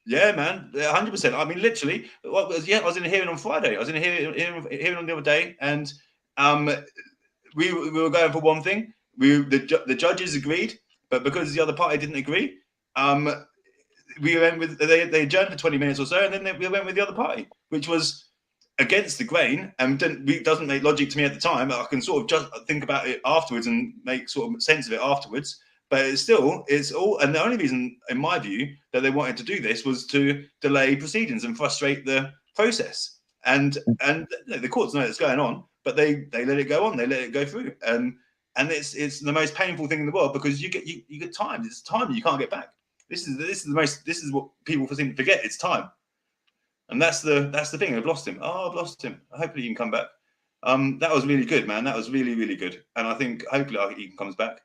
Yeah, man, 100%. I mean, literally, I was in a hearing on Friday. I was in a hearing on the other day, and we were going for one thing. The judges agreed, but because the other party didn't agree, we went with they adjourned for 20 minutes or so, and then we went with the other party, which was against the grain and doesn't make logic to me at the time. I can sort of just think about it afterwards and make sort of sense of it afterwards. But it's all, and the only reason, in my view, that they wanted to do this was to delay proceedings and frustrate the process. And the courts know it's going on, but they let it go on, they let it go through, and it's the most painful thing in the world because you get time. It's time you can't get back. This is what people seem to forget. It's time, and that's the thing. I've lost him. Hopefully he can come back. That was really good, man. That was really, really good, and I think hopefully he comes back.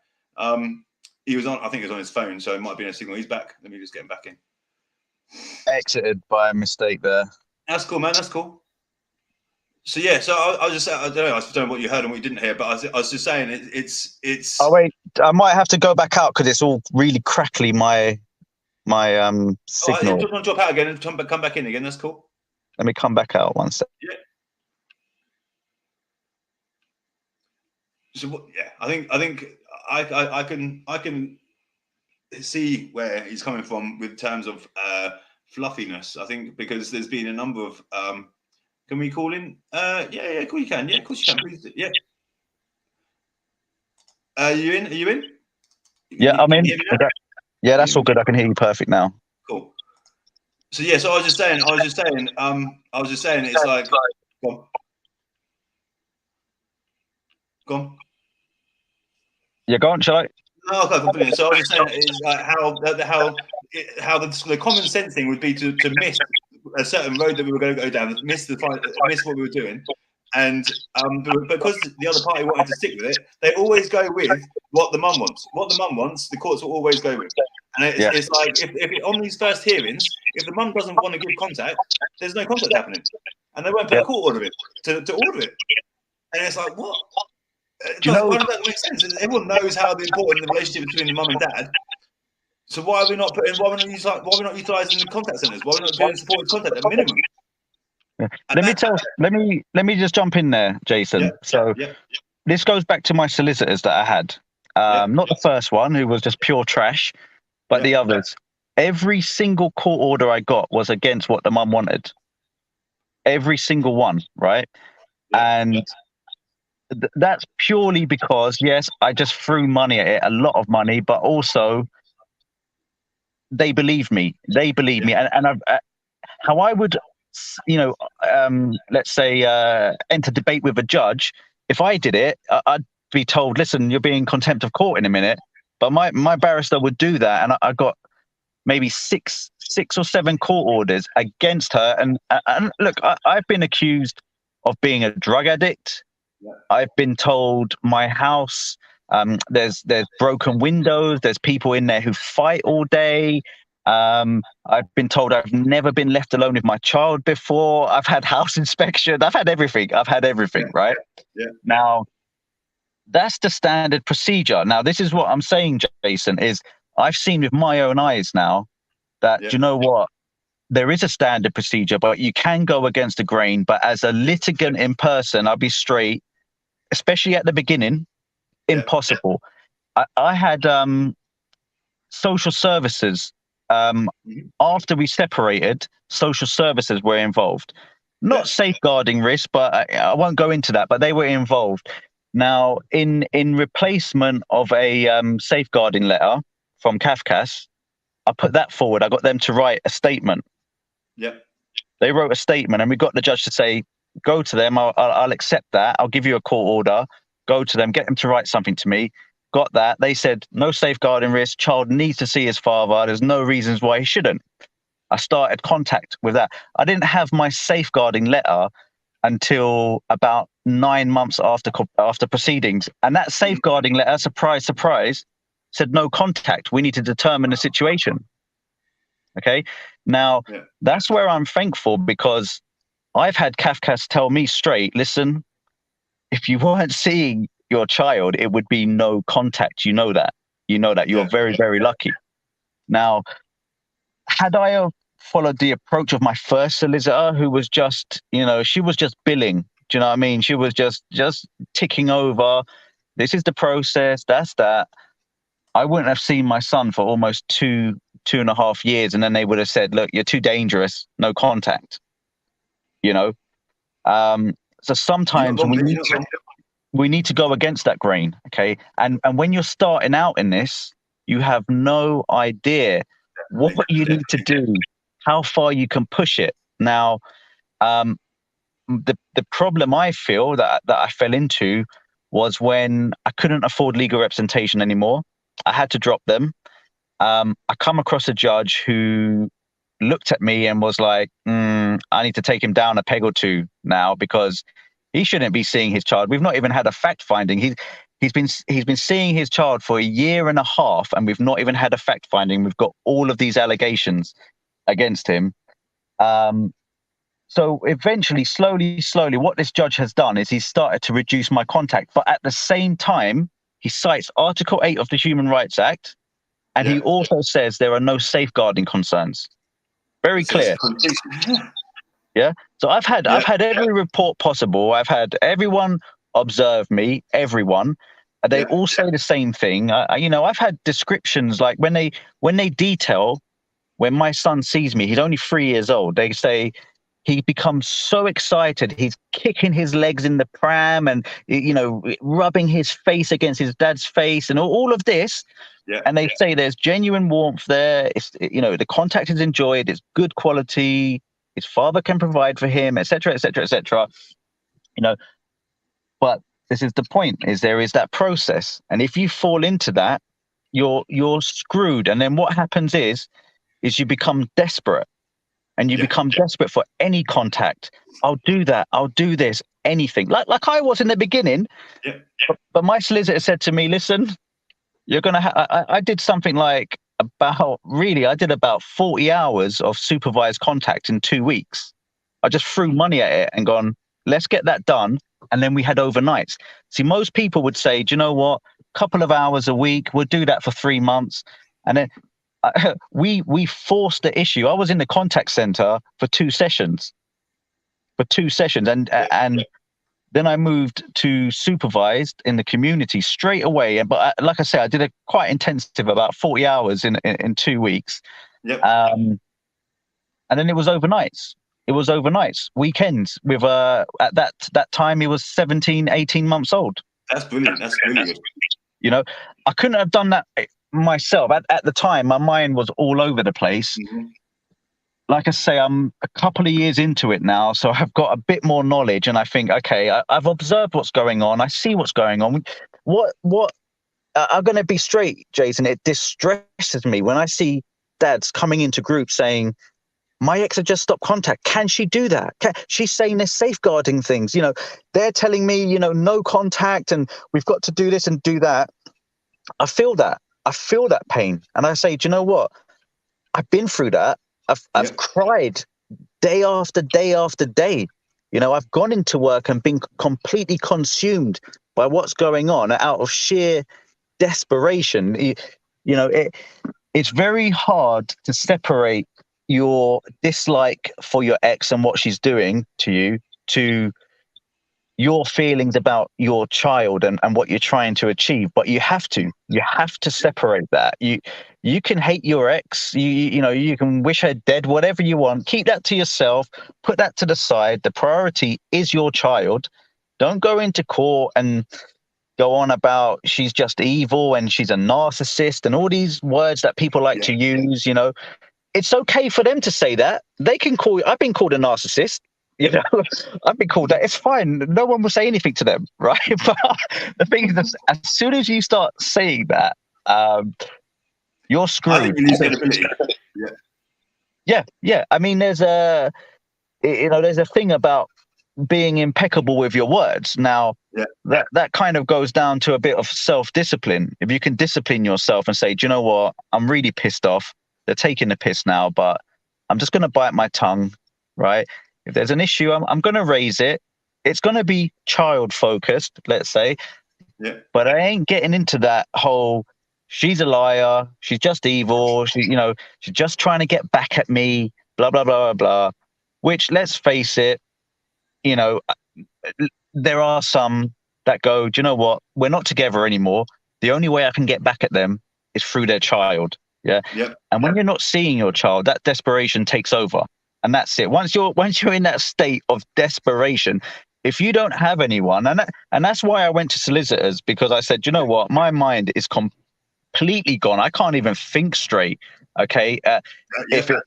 He was on. I think he was on his phone, so it might be a signal. He's back. Let me just get him back in. Exited by a mistake there. That's cool, man. That's cool. So yeah. So I was just. I don't know what you heard and what you didn't hear, but I was just saying it's. Oh wait, I might have to go back out because it's all really crackly. My signal. Oh, drop out again and come back in again. That's cool. Let me come back out one second. Yeah. So yeah, I think I can see where he's coming from with terms of fluffiness. I think because there's been a number of can we call in? Yeah, of course you can. Yeah, of course you can. Please, yeah. Are you in? Yeah, I'm in. Yeah, that's all good. I can hear you perfect now. Cool. So yeah, so I was just saying, it's like, go on. Yeah, go on, shall I? No, okay, completely. So I was just saying, is like how the common sense thing would be to miss a certain road that we were going to go down, miss what we were doing, and because the other party wanted to stick with it, they always go with what the mum wants. What the mum wants, the courts will always go with. And it's like if on these first hearings, if the mum doesn't want to give contact, there's no contact happening, and they won't put a court order in to order it. And it's like, what? Why does that make sense? Everyone knows how important the relationship between the mum and dad. So why are we not utilising the contact centres? Why are we not doing supported contact at minimum? Yeah. Let me just jump in there, Jason. Yeah, so this goes back to my solicitors that I had. Not the first one, who was just pure trash, but the others. Every single court order I got was against what the mum wanted. Every single one, right? And that's purely because, yes, I just threw money at it, a lot of money, but also they believe me. They believe me. And how I would, let's say, enter debate with a judge if I did it, I'd be told, listen, you're being contempt of court in a minute. But my barrister would do that, and I got maybe six or seven court orders against her. And look, I've been accused of being a drug addict. Yeah. I've been told my house, there's broken windows, there's people in there who fight all day. I've been told I've never been left alone with my child before. I've had house inspection. I've had everything. Right? Yeah. Now, that's the standard procedure. Now, this is what I'm saying, Jason, is I've seen with my own eyes now that, do you know what? There is a standard procedure, but you can go against the grain. But as a litigant in person, I'll be straight, especially at the beginning, impossible. I had social services. After we separated, social services were involved. Not safeguarding risk, but I won't go into that, but they were involved. Now, in replacement of a safeguarding letter from Cafcass, I put that forward. I got them to write a statement. Yeah. They wrote a statement, and we got the judge to say, go to them. I'll accept that. I'll give you a court order. Go to them, get them to write something to me. Got that. They said, no safeguarding risk. Child needs to see his father. There's no reasons why he shouldn't. I started contact with that. I didn't have my safeguarding letter until about 9 months after proceedings. And that safeguarding letter, surprise, surprise, said no contact. We need to determine the situation. Okay. Now, that's where I'm thankful, because I've had Cafcass tell me straight, listen, if you weren't seeing your child, it would be no contact. You know that. You're very, very lucky. Now, had I followed the approach of my first solicitor, who was just, she was just billing. Do you know what I mean? She was just ticking over. This is the process. That's that. I wouldn't have seen my son for almost 2.5 years. And then they would have said, look, you're too dangerous. No contact. So sometimes we need to go against that grain. Okay. And when you're starting out in this, you have no idea what you need to do, how far you can push it. Now, the problem I feel that I fell into was when I couldn't afford legal representation anymore. I had to drop them. I come across a judge who looked at me and was like, I need to take him down a peg or two now, because he shouldn't be seeing his child. We've not even had a fact finding. He's been seeing his child for 1.5 years, and we've not even had a fact finding. We've got all of these allegations against him. So eventually, slowly, what this judge has done is he's started to reduce my contact. But at the same time, he cites Article 8 of the Human Rights Act, and he also says there are no safeguarding concerns. Very clear. Yeah. So I've had every report possible. I've had everyone observe me, everyone. They all say the same thing. I've had descriptions like when they detail, when my son sees me, he's only 3 years old. They say he becomes so excited. He's kicking his legs in the pram and, rubbing his face against his dad's face and all of this. Yeah. And they say there's genuine warmth there. It's, the contact is enjoyed. It's good quality. His father can provide for him, et cetera, et cetera, et cetera. But this is the point, is there is that process. And if you fall into that, you're screwed. And then what happens is you become desperate, and you become desperate for any contact. I'll do that. I'll do this, anything. Like I was in the beginning. Yeah. But my solicitor said to me, listen, you're going to I did something like I did about 40 hours of supervised contact in 2 weeks. I just threw money at it and gone, let's get that done. And then we had overnights. See, most people would say, do you know what? A couple of hours a week, we'll do that for 3 months. And then we forced the issue. I was in the contact center for 2 sessions. And then I moved to supervised in the community straight away. But like I say, I did a quite intensive, about 40 hours in 2 weeks. Yep. And then it was overnights. Weekends with, at that time, he was 17, 18 months old. That's brilliant. That's really good. I couldn't have done that myself. At the time, my mind was all over the place. Mm-hmm. like I say, I'm a couple of years into it now, so I've got a bit more knowledge, and I think, okay, I've observed what's going on. I see what's going on. What I'm going to be straight, Jason. It distresses me when I see dads coming into groups saying, my ex had just stopped contact. Can she do that? She's saying there's safeguarding things. You know, they're telling me, you know, no contact and we've got to do this and do that. I feel that. I feel that pain. And I say, do you know what? I've been through that. I've cried day after day after day. You know, I've gone into work and been completely consumed by what's going on out of sheer desperation. You know, it's very hard to separate your dislike for your ex and what she's doing to you to your feelings about your child and what you're trying to achieve. But you have to separate that. You can hate your ex, you know, you can wish her dead, whatever you want. Keep that to yourself, put that to the side. The priority is your child. Don't go into court and go on about she's just evil and she's a narcissist and all these words that people like to use. You know, it's okay for them to say that. They can call you. I've been called a narcissist. You know, I've been called that. It's fine. No one will say anything to them, right? But the thing is, as soon as you start saying that, you're screwed. I think you lose credibility. Yeah. I mean, there's a thing about being impeccable with your words. Now, that kind of goes down to a bit of self-discipline. If you can discipline yourself and say, do you know what? I'm really pissed off. They're taking the piss now, but I'm just going to bite my tongue, right? If there's an issue, I'm going to raise it. It's going to be child focused, let's say. Yeah. But I ain't getting into that whole, she's a liar. She's just evil. She's just trying to get back at me, blah, blah, blah, blah, blah. Which, let's face it, you know, there are some that go, do you know what? We're not together anymore. The only way I can get back at them is through their child. Yeah. Yep. And when you're not seeing your child, that desperation takes over. And that's it. Once you're in that state of desperation, if you don't have anyone, and that's why I went to solicitors, because I said, you know what, my mind is completely gone. I can't even think straight. Okay, the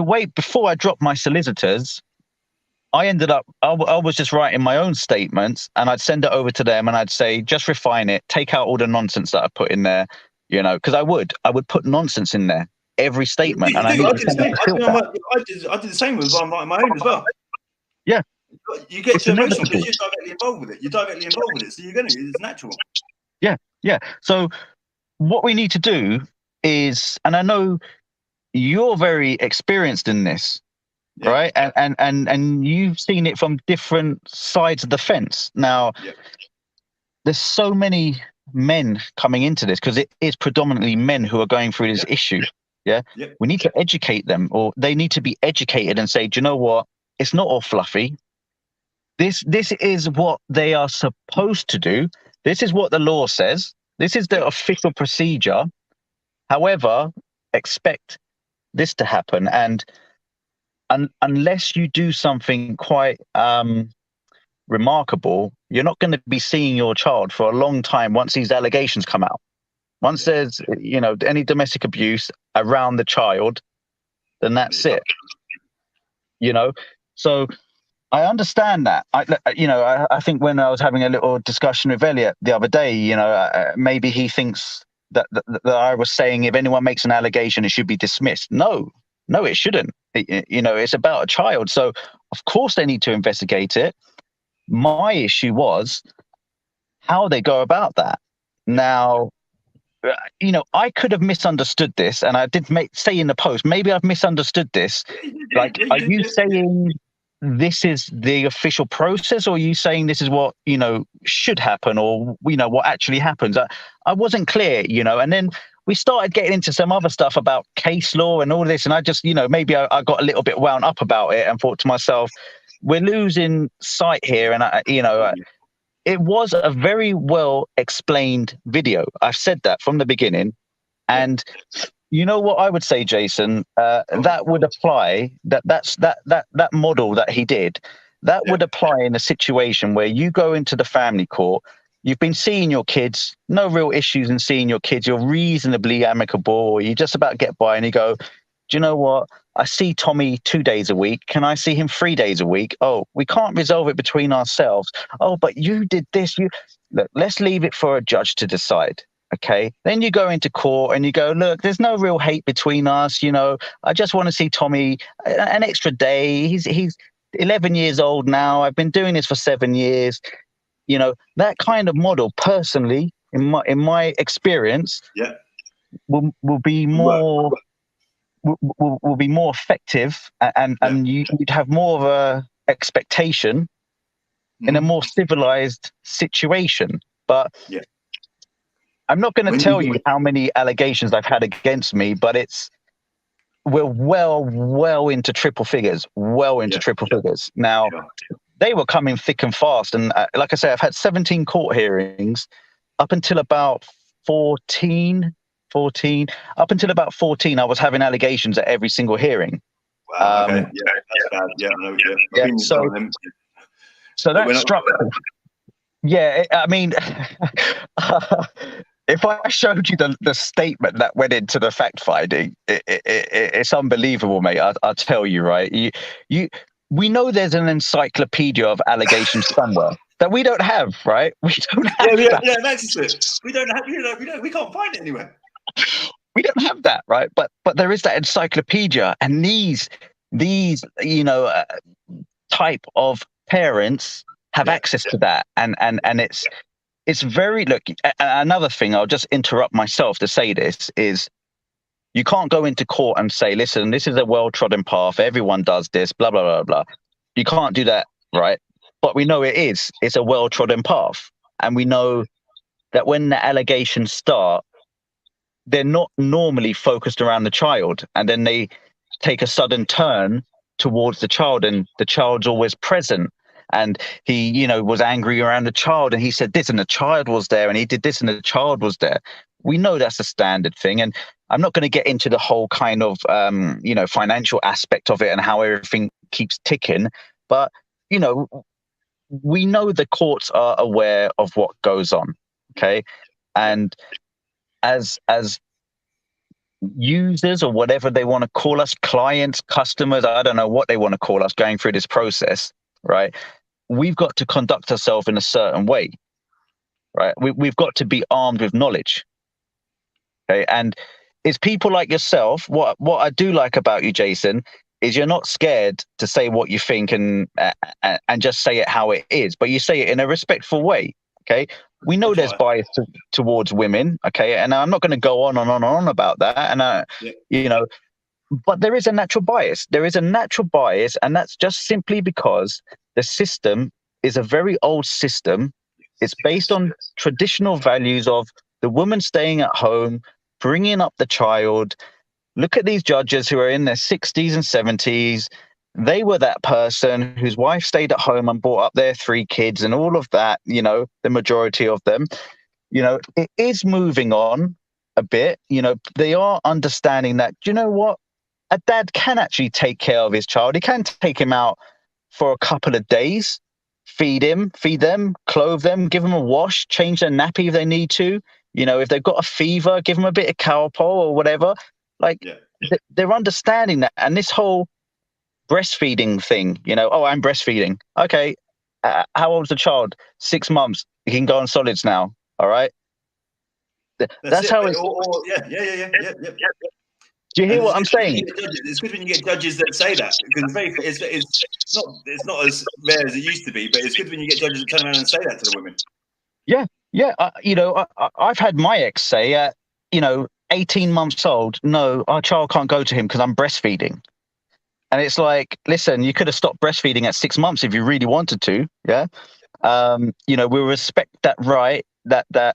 way before I dropped my solicitors, I ended up I was just writing my own statements, and I'd send it over to them, and I'd say, just refine it, take out all the nonsense that I put in there, you know, because I would put nonsense in there. Every statement, and I did the same with my own as well. Yeah, you get too emotional because you're directly involved with it. So it's natural. Yeah. So what we need to do is, and I know you're very experienced in this, right? And you've seen it from different sides of the fence. Now, there's so many men coming into this because it is predominantly men who are going through this issue. Yeah. We need to educate them, or they need to be educated and say, do you know what? It's not all fluffy. This is what they are supposed to do. This is what the law says. This is the official procedure. However, expect this to happen. And unless you do something quite remarkable, you're not going to be seeing your child for a long time once these allegations come out. Once there's, you know, any domestic abuse around the child, then that's it. You know, so I understand that. I think when I was having a little discussion with Elliot the other day, you know, maybe he thinks that I was saying if anyone makes an allegation, it should be dismissed. No, it shouldn't. You know, it's about a child. So, of course, they need to investigate it. My issue was how they go about that. Now, you know, I could have misunderstood this, and I did say in the post, maybe I've misunderstood this. Like, are you saying this is the official process, or are you saying this is what, you know, should happen, or, you know, what actually happens? I wasn't clear, you know, and then we started getting into some other stuff about case law and all this, and I just, you know, maybe I got a little bit wound up about it and thought to myself, we're losing sight here, and it was a very well explained video. I've said that from the beginning. And you know what I would say, Jason, that would apply, that model that he did, that would apply in a situation where you go into the family court, you've been seeing your kids, no real issues in seeing your kids, you're reasonably amicable, or you just about get by, and you go, do you know what? I see Tommy 2 days a week. Can I see him 3 days a week? Oh, we can't resolve it between ourselves. Oh, but you did this. Look, let's leave it for a judge to decide. Okay. Then you go into court and you go, look, there's no real hate between us. I just want to see Tommy an extra day. He's 11 years old now. I've been doing this for 7 years. That kind of model, personally, in my experience, will be more will be more effective, and you'd have more of a expectation in a more civilized situation. But I'm not going to tell you how many allegations I've had against me, but we're well into triple figures, triple figures. Now, they were coming thick and fast. And like I say, I've had 17 court hearings up until about 14. Up until about 14, I was having allegations at every single hearing. Wow, okay. That's bad. Yeah, I know. So that struck. Yeah, I mean, if I showed you the statement that went into the fact finding, it's unbelievable, mate. I'll tell you, right? We know there's an encyclopedia of allegations somewhere that we don't have, right? We don't have that. Yeah, that's it. We don't have. We can't find it anywhere. We don't have that, right? But there is that encyclopedia, and these type of parents have access to that, and it's very, look. Another thing, I'll just interrupt myself to say this is, you can't go into court and say, listen, this is a well-trodden path. Everyone does this, blah, blah, blah, blah. You can't do that, right? But we know it is. It's a well-trodden path. And we know that when the allegations start, they're not normally focused around the child. And then they take a sudden turn towards the child, and the child's always present. And he, was angry around the child, and he said this, and the child was there, and he did this, and the child was there. We know that's a standard thing. And I'm not going to get into the whole kind of, financial aspect of it and how everything keeps ticking. But, we know the courts are aware of what goes on. Okay. And as users, or whatever they want to call us, clients, customers, I don't know what they want to call us going through this process, right? We've got to conduct ourselves in a certain way, right? We've got to be armed with knowledge. Okay. And it's people like yourself. What I do like about you, Jason, is you're not scared to say what you think and just say it how it is, but you say it in a respectful way. Okay. We know there's bias towards women. Okay. And I'm not going to go on and on and on about that. And, but there is a natural bias. There is a natural bias. And that's just simply because the system is a very old system. It's based on traditional values of the woman staying at home, bringing up the child. Look at these judges who are in their 60s and 70s. They were that person whose wife stayed at home and brought up their 3 kids and all of that, the majority of them. It is moving on a bit. They are understanding that, a dad can actually take care of his child. He can take him out for a couple of days, feed them, clothe them, give them a wash, change their nappy if they need to. If they've got a fever, give them a bit of Calpol or whatever. They're understanding that. And this whole breastfeeding thing, I'm breastfeeding. Okay. How old's the child? 6 months. You can go on solids now. All right. That's how it's. Yeah. Do you hear what I'm saying? It's good when you get judges that say that, because it's not as rare as it used to be, but it's good when you get judges that turn around and say that to the women. Yeah. I've had my ex say, 18 months old, no, our child can't go to him because I'm breastfeeding. And it's like, listen, you could have stopped breastfeeding at 6 months if you really wanted to. Yeah. We respect that right. That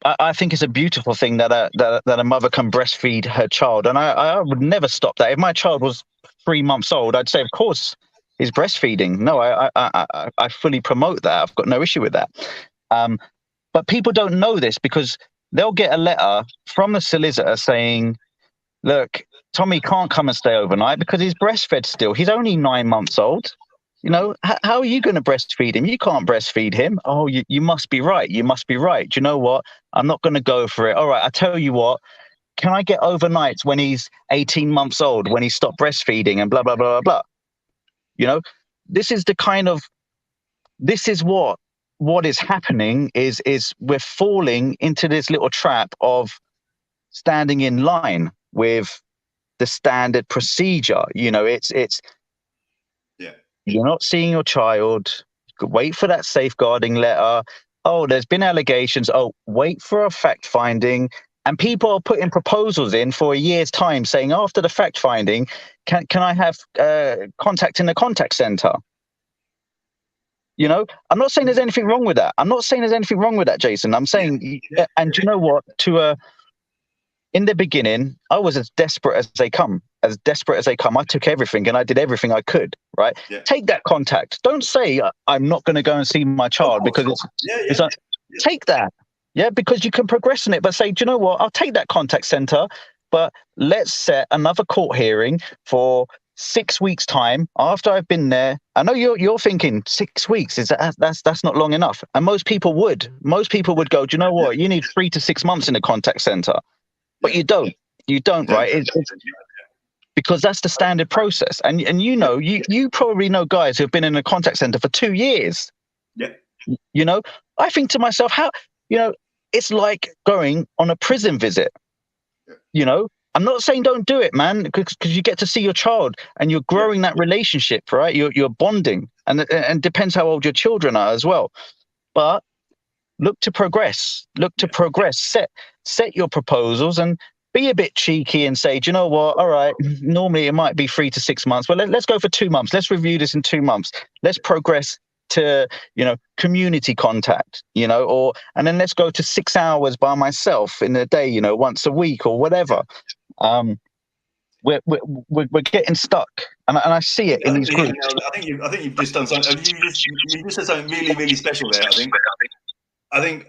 I think it's a beautiful thing that a mother can breastfeed her child. And I would never stop that. If my child was 3 months old, I'd say, of course, he's breastfeeding. No, I fully promote that. I've got no issue with that. But people don't know this because they'll get a letter from the solicitor saying, look, Tommy can't come and stay overnight because he's breastfed still. He's only 9 months old. How are you going to breastfeed him? You can't breastfeed him. Oh, you must be right. You must be right. Do you know what? I'm not going to go for it. All right, I tell you what, can I get overnights when he's 18 months old, when he stopped breastfeeding and blah, blah, blah, blah, blah. You know, this is the kind of, this is what is happening is we're falling into this little trap of standing in line with the standard procedure. You know, it's yeah, you're not seeing your child, wait for that safeguarding letter. Oh, there's been allegations. Oh, wait for a fact finding. And people are putting proposals in for a year's time saying after the fact finding, can I have contact in the contact center? You know, I'm not saying there's anything wrong with that. I'm not saying there's anything wrong with that, Jason. I'm saying, and you know what? In the beginning, I was as desperate as they come. As desperate as they come, I took everything and I did everything I could. Right? Yeah. Take that contact. Don't say I'm not going to go and see my child because it's like, take that. Yeah, because you can progress in it. But say, do you know what? I'll take that contact center, but let's set another court hearing for 6 weeks' time after I've been there. I know you're thinking 6 weeks is that's not long enough, and most people would go. Do you know what? You need 3 to 6 months in the contact center, but you don't, right? It's because that's the standard process, and you know, you probably know guys who have been in a contact center for 2 years. Yeah, you know, I think to myself, how, you know, it's like going on a prison visit. You know, I'm not saying don't do it, man, because you get to see your child and you're growing that relationship, right? You're bonding, and depends how old your children are as well. But look to progress. Set your proposals and be a bit cheeky and say, do you know what? All right, normally it might be 3 to 6 months, but let's go for 2 months. Let's review this in 2 months. Let's progress to, you know, community contact, you know, and then let's go to 6 hours by myself in a day, you know, once a week or whatever. We're getting stuck, and I see it in these groups. I think you've just done something. You just said something really, really special there. I think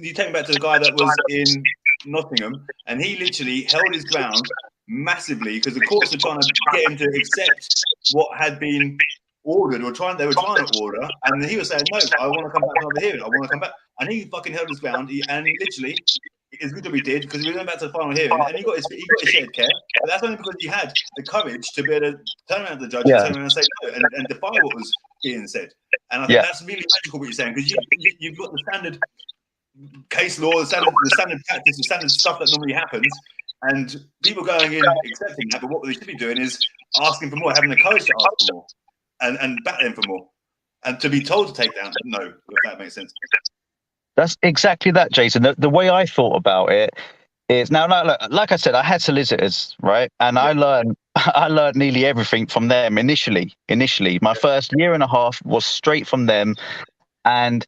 you take me back to the guy that was in Nottingham, and he literally held his ground massively because the courts were trying to get him to accept what had been ordered, they were trying to order, and he was saying, no, I want to come back to another hearing, I want to come back, and he fucking held his ground, and literally, it's good that we did, because we went back to the final hearing, and he got his shared care, but that's only because he had the courage to be able to turn around to the judge and turn around and say no, and defy what was being said. And I think that's really magical what you're saying, because you've got the standard case law, the standard practice, the standard stuff that normally happens, and people going in accepting that, but what they should be doing is asking for more, having the courage to ask for more. And battling for more, and to be told to take down no, if that makes sense. That's exactly that, Jason. The way I thought about it is now, like I said, I had solicitors, right, and I learned nearly everything from them initially. My first year and a half was straight from them, and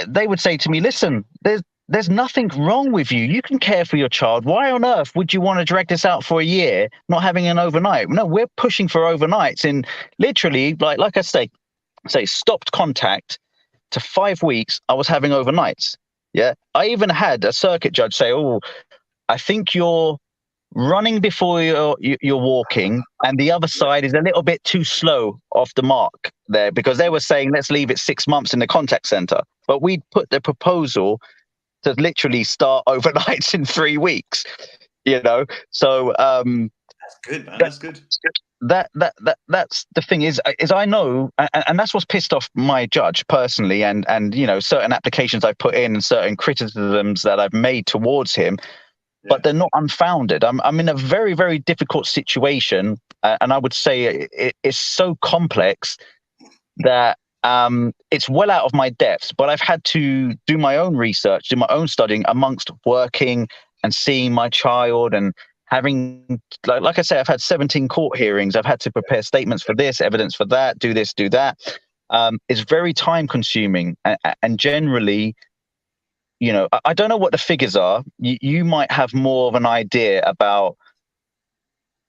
they would say to me, "Listen, there's nothing wrong with you. You can care for your child. Why on earth would you want to drag this out for a year, not having an overnight?" No, we're pushing for overnights in literally, like I say stopped contact to 5 weeks. I was having overnights. Yeah. I even had a circuit judge say, "Oh, I think you're running before you're walking, and the other side is a little bit too slow off the mark there," because they were saying, let's leave it 6 months in the contact center. But we'd put the proposal to literally start overnights in 3 weeks, you know. So that's good, man. That's good. That's the thing is I know, and that's what's pissed off my judge personally, and you know, certain applications I've put in and certain criticisms that I've made towards him, but they're not unfounded. I'm in a very, very difficult situation, and I would say it's so complex that it's well out of my depths, but I've had to do my own research, do my own studying amongst working and seeing my child and having, like I say, I've had 17 court hearings. I've had to prepare statements for this, evidence for that, do this, do that. It's very time consuming. And generally, you know, I don't know what the figures are. You might have more of an idea about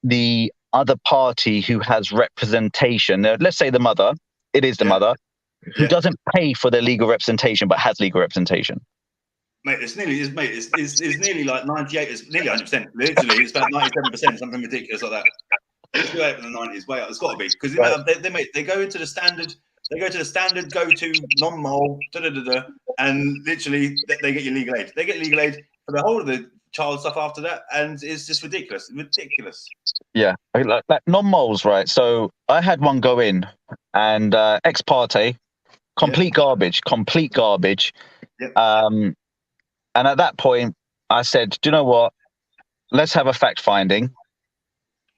the other party who has representation. Let's say the mother, it is the mother, who doesn't pay for their legal representation but has legal representation. Mate, it's nearly like 98. It's nearly 100%. Literally, it's about 97%, something ridiculous like that. It's way up in the 90s. Way up. It's got to be because they go into the standard. They go to the standard go-to non-mole, and literally they get your legal aid. They get legal aid for the whole of the child stuff after that, and it's just ridiculous. Yeah, like non-moles, right? So I had one go in, and ex parte, complete garbage. Yep. And at that point, I said, "Do you know what? Let's have a fact finding."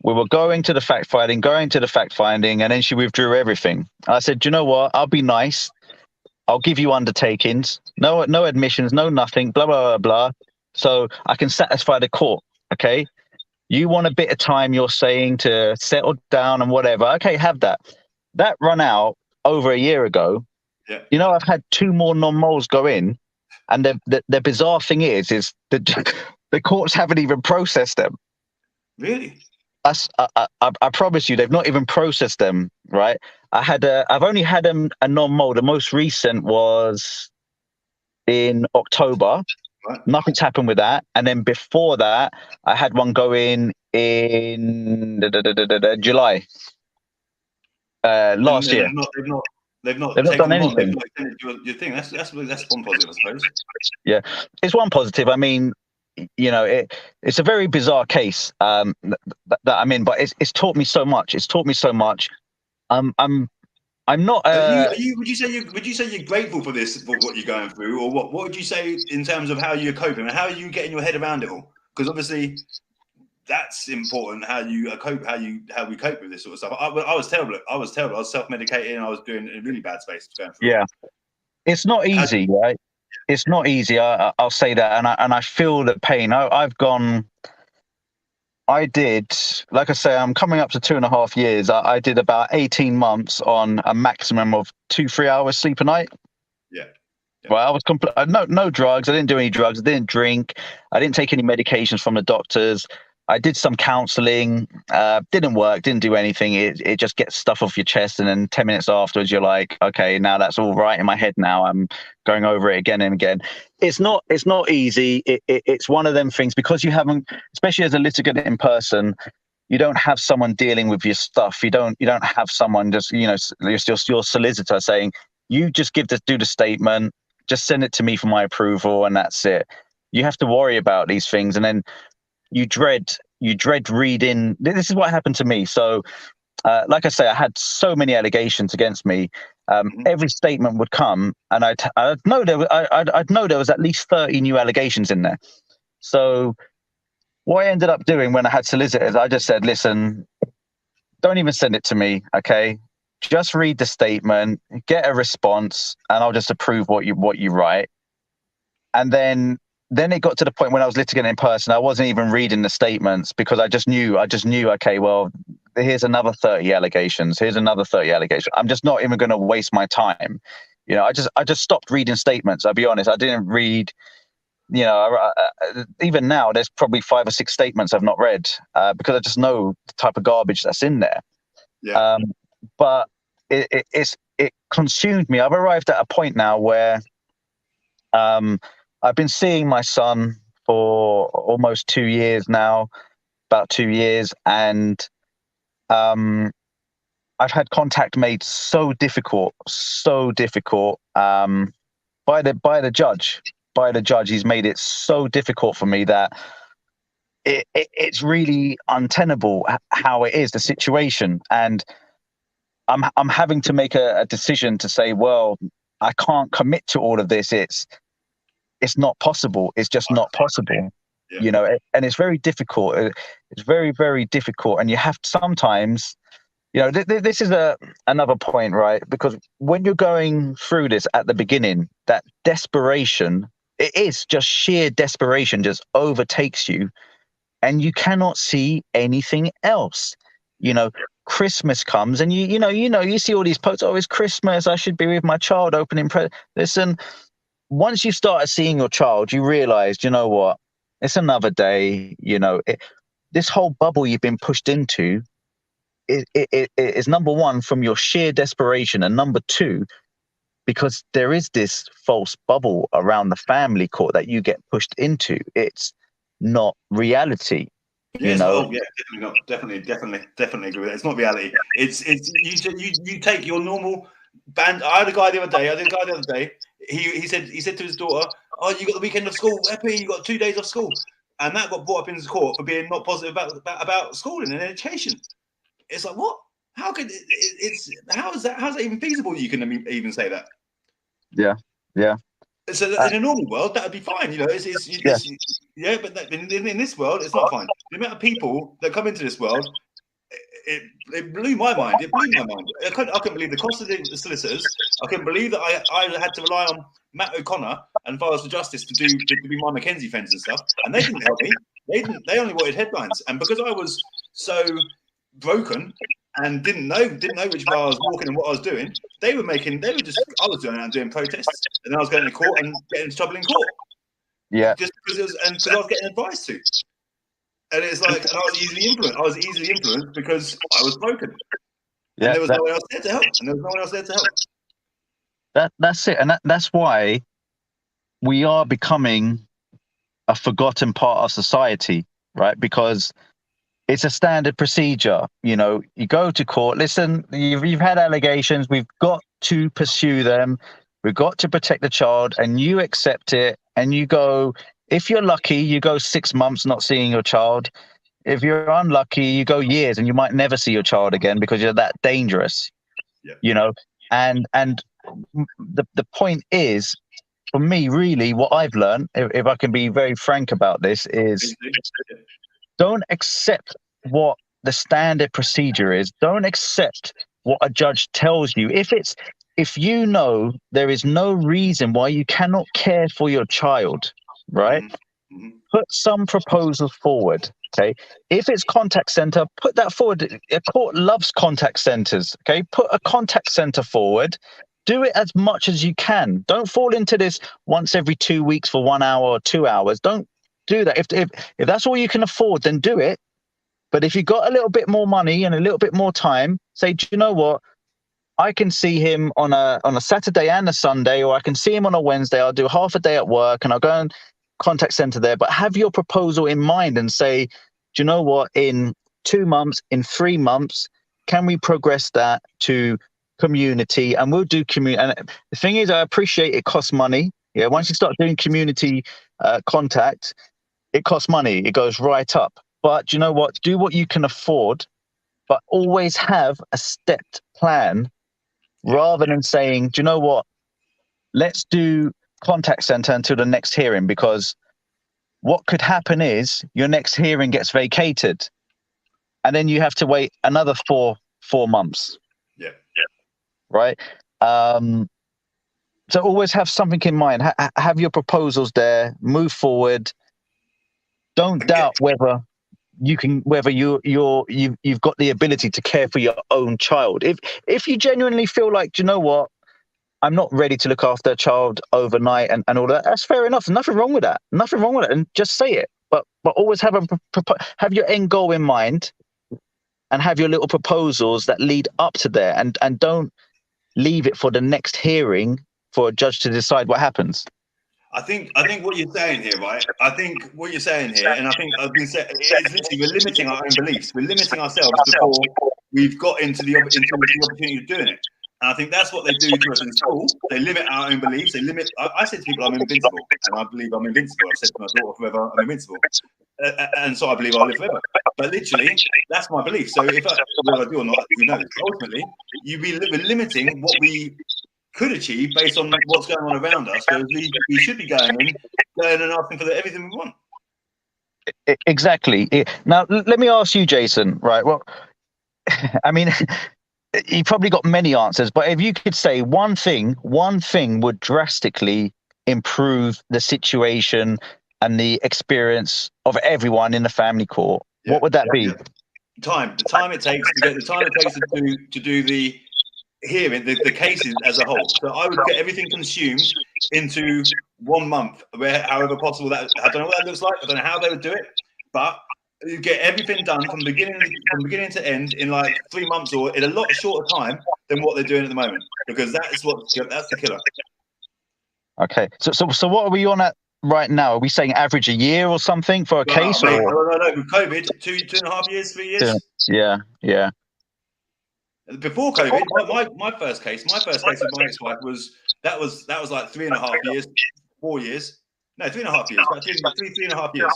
We were going to the fact finding, and then she withdrew everything. I said, "Do you know what? I'll be nice. I'll give you undertakings. No admissions, no nothing. Blah blah blah blah. So I can satisfy the court. Okay." You want a bit of time, you're saying, to settle down and whatever. Okay, have that. That run out over a year ago. Yeah. You know, I've had 2 more non-moles go in, and the bizarre thing is that the courts haven't even processed them. Really? I promise you, they've not even processed them. Right? I've only had a non-mole. The most recent was in October. Right. Nothing's happened with that. And then before that, I had one go in July last year. They've not done anything. They've not extended your thing. That's one positive, I suppose. Yeah, it's one positive. I mean, you know, it's a very bizarre case that I'm in, but it's taught me so much. I'm not. Would you say you're grateful for this, for what you're going through, or what? What would you say in terms of how you're coping and how are you getting your head around it all? Because obviously, that's important. How you cope, how we cope with this sort of stuff. I was terrible. I was self-medicating. I was doing a really bad space going through. Yeah, it's not easy, right? It's not easy. I'll say that, and I feel the pain. I did, like I say, I'm coming up to 2.5 years. I did about 18 months on a maximum of 2-3 hours sleep a night. Yeah. Well, I was no drugs. I didn't do any drugs. I didn't drink. I didn't take any medications from the doctors. I did some counseling. Didn't work. Didn't do anything. It just gets stuff off your chest, and then 10 minutes afterwards, you're like, okay, now that's all right in my head. Now I'm going over it again and again. It's not easy. It's one of them things, because you haven't, especially as a litigant in person, you don't have someone dealing with your stuff. You don't have someone just, you know, your solicitor saying, you just do the statement, just send it to me for my approval, and that's it. You have to worry about these things, and then you dread reading. This is what happened to me. So, like I say, I had so many allegations against me. Every statement would come, and I'd know there was at least 30 new allegations in there. So, what I ended up doing when I had solicitors, I just said, "Listen, don't even send it to me, okay? Just read the statement, get a response, and I'll just approve what you write." And then it got to the point when I was litigating in person, I wasn't even reading the statements, because I just knew, okay, well, here's another 30 allegations. Here's another 30 allegations. I'm just not even going to waste my time. You know, I just stopped reading statements. I'll be honest. I didn't read, you know, even now there's probably 5 or 6 statements I've not read, because I just know the type of garbage that's in there. Yeah. But it consumed me. I've arrived at a point now where, I've been seeing my son for almost 2 years now, about 2 years, and I've had contact made so difficult by the judge. He's made it so difficult for me that it's really untenable how it is, the situation, and I'm having to make a decision to say, well, I can't commit to all of this. It's not possible. It's just not possible. Yeah. You know, and it's very difficult. It's very, very difficult. And you have sometimes, you know, this is another point, right? Because when you're going through this at the beginning, that desperation, it is just sheer desperation, just overtakes you, and you cannot see anything else. You know, Christmas comes, and you see all these posts. Oh, it's Christmas. I should be with my child opening presents. Listen. Once you started seeing your child, you realized, you know what, it's another day. You know, this whole bubble you've been pushed into is number one, from your sheer desperation, and number two, because there is this false bubble around the family court that you get pushed into. It's not reality. Yeah, definitely not. Definitely agree with that. It's not reality. It's you take your normal band. I had a guy the other day. He said to his daughter, "Oh, you got the weekend of school. Happy, you got 2 days off school." and that got brought up into court for being not positive about schooling and education. It's like, what? How could how is that even feasible? You can even say that? Yeah. So in a normal world, that would be fine. But in this world, it's not fine. The amount of people that come into this world, it blew my mind. It blew my mind. I couldn't believe the cost of the solicitors. I couldn't believe that I had to rely on Matt O'Connor and Files for Justice to be my Mackenzie friends and stuff, and they didn't help me. They only wanted headlines, and because I was so broken and didn't know which way I was walking and what I was doing, I was doing protests, and then I was going to court and getting into trouble in court. Yeah. Just because I was getting advice to. And it's like, and I was easily influenced because I was broken. Yeah, and there was no one else there to help. That's it. And that's why we are becoming a forgotten part of society, right? Because it's a standard procedure. You go to court, listen, you've had allegations, we've got to pursue them, we've got to protect the child, and you accept it, and you go, if you're lucky, you go 6 months not seeing your child. If you're unlucky, you go years, and you might never see your child again because you're that dangerous. Yeah. And the point is, for me, really, what I've learned, if I can be very frank about this, is don't accept what the standard procedure is. Don't accept what a judge tells you. If you know there is no reason why you cannot care for your child, right? Mm-hmm. Put some proposals forward. Okay. If it's contact center, put that forward. A court loves contact centers. Okay. Put a contact center forward. Do it as much as you can. Don't fall into this once every 2 weeks for 1 hour or 2 hours. Don't do that. If that's all you can afford, then do it. But if you've got a little bit more money and a little bit more time, say, do you know what? I can see him on a Saturday and a Sunday, or I can see him on a Wednesday. I'll do half a day at work and I'll go and contact center there. But have your proposal in mind and say, do you know what? In 2 months, in 3 months, can we progress that to community? And we'll do community. And the thing is, I appreciate it costs money. Yeah, once you start doing community contact, it costs money. It goes right up. But do you know what? Do what you can afford, but always have a stepped plan rather than saying, do you know what? Let's do contact center until the next hearing, because what could happen is your next hearing gets vacated and then you have to wait another four months. Yeah. Right. So always have something in mind. Have your proposals there. Move forward. Don't doubt whether you've got the ability to care for your own child. If you genuinely feel like, do you know what? I'm not ready to look after a child overnight and all that. That's fair enough. Nothing wrong with that. And just say it. But always have your end goal in mind, and have your little proposals that lead up to there, and don't leave it for the next hearing for a judge to decide what happens. I think what you're saying here, right? I think what you're saying here, and I think I've been saying, it's literally we're limiting our own beliefs. We're limiting ourselves before we've got into the opportunity of doing it. And I think that's what they do to us in school. They limit our own beliefs. They limit. I say to people, I'm invincible, and I believe I'm invincible. I've said to my daughter forever, I'm invincible, and so I believe I'll live forever. But literally, that's my belief. So if whether I do or not, who knows? Ultimately, we're limiting what we could achieve based on what's going on around us. Whereas we should be going and asking for everything we want. Exactly. Now, let me ask you, Jason. Right. Well, I mean. You probably got many answers, but if you could say one thing would drastically improve the situation and the experience of everyone in the family court, what would that be? The time it takes to do the hearing, the cases as a whole. So I would get everything consumed into 1 month, however possible that. I don't know what that looks like. I don't know how they would do it, but you get everything done from beginning to end in like 3 months, or in a lot shorter time than what they're doing at the moment, because that's the killer. Okay, so what are we on at right now? Are we saying average a year or something for a case? Mate, no. With COVID, 2.5 years, 3 years. Yeah. Before COVID, my first case with my ex-wife was like 3.5 years, 4 years. No, 3.5 years. About 3.5 years.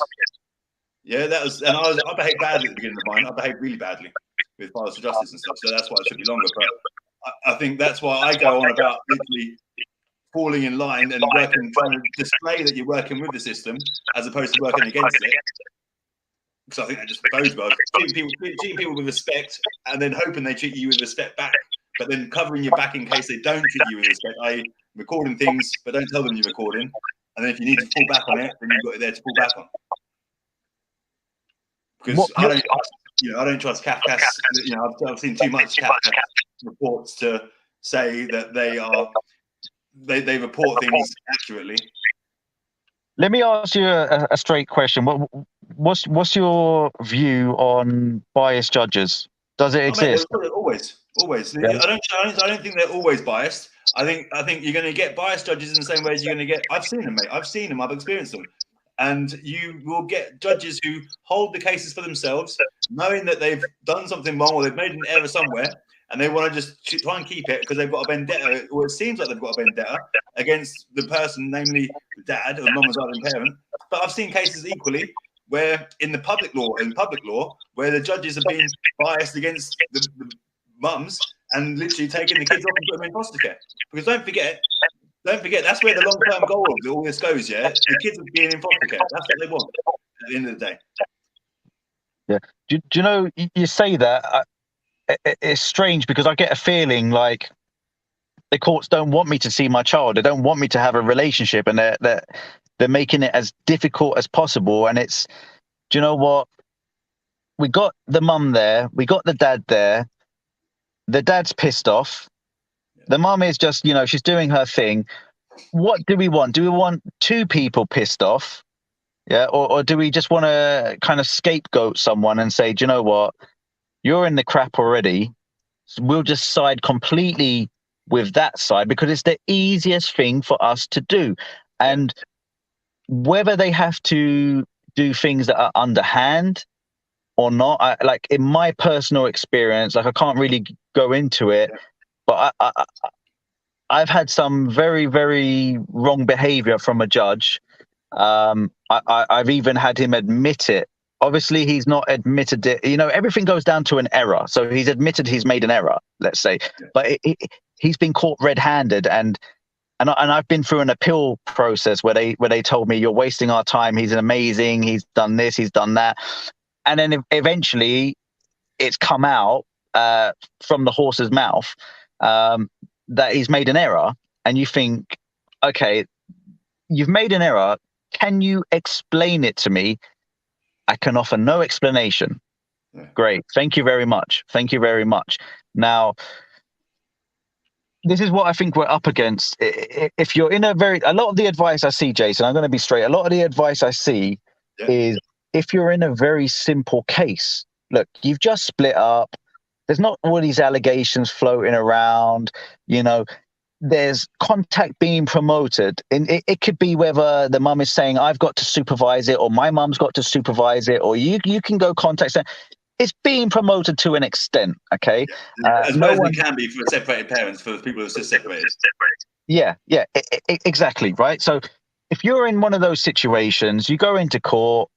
Yeah, that was, and I behaved badly at the beginning of mine. I behaved really badly with Fathers for Justice and stuff. So that's why it should be longer. But I think that's why I go on about literally falling in line and working, trying to display that you're working with the system as opposed to working against it. Because I think that just bodes well. Treating people with respect and then hoping they treat you with respect back, but then covering your back in case they don't treat you with respect, i.e. recording things, but don't tell them you're recording. And then if you need to fall back on it, then you've got it there to fall back on. Because I don't trust Cafcass. You know, I've seen too much Cafcass reports to say that they report things accurately. Let me ask you a straight question. What's your view on biased judges? Does it exist? Always. Yeah. I don't think they're always biased. I think you're going to get biased judges in the same way as you're going to get. I've seen them, mate. I've seen them. I've experienced them. And you will get judges who hold the cases for themselves, knowing that they've done something wrong or they've made an error somewhere, and they want to just try and keep it because they've got a vendetta, or it seems like they've got a vendetta against the person, namely the dad or non-residing parent. But I've seen cases equally where in public law, where the judges have been biased against the mums and literally taking the kids off and putting them in foster care. Because don't forget, that's where the long-term goal of all this goes, yeah? The kids are being in foster care. That's what they want at the end of the day. Yeah. Do you know, you say that, it's strange because I get a feeling like the courts don't want me to see my child. They don't want me to have a relationship, and they're making it as difficult as possible. And it's, do you know what? We got the mum there. We got the dad there. The dad's pissed off. The mum is just, she's doing her thing. What do we want? Do we want two people pissed off? Yeah. Or do we just want to kind of scapegoat someone and say, do you know what? You're in the crap already. So we'll just side completely with that side because it's the easiest thing for us to do. And whether they have to do things that are underhand or not, like in my personal experience, like I can't really go into it, but I've had some very, very wrong behavior from a judge. I've even had him admit it. Obviously, he's not admitted it. Everything goes down to an error. So he's admitted he's made an error, let's say. But he's been caught red-handed, and I've been through an appeal process where they told me, you're wasting our time. He's amazing. He's done this. He's done that. And then eventually it's come out from the horse's mouth that he's made an error. And you think, okay, you've made an error. Can you explain it to me? I can offer no explanation. Great. Thank you very much. Thank you very much. Now, this is what I think we're up against. If you're in a lot of the advice I see, Jason, I'm going to be straight. A lot of the advice I see is if you're in a very simple case, look, you've just split up. There's not all these allegations floating around, there's contact being promoted. And it could be whether the mum is saying, I've got to supervise it, or my mum's got to supervise it, or you can go contact them. It's being promoted to an extent, okay? As well as it can be for separated parents, for people who are just separated. Yeah, exactly, right? So if you're in one of those situations, you go into court,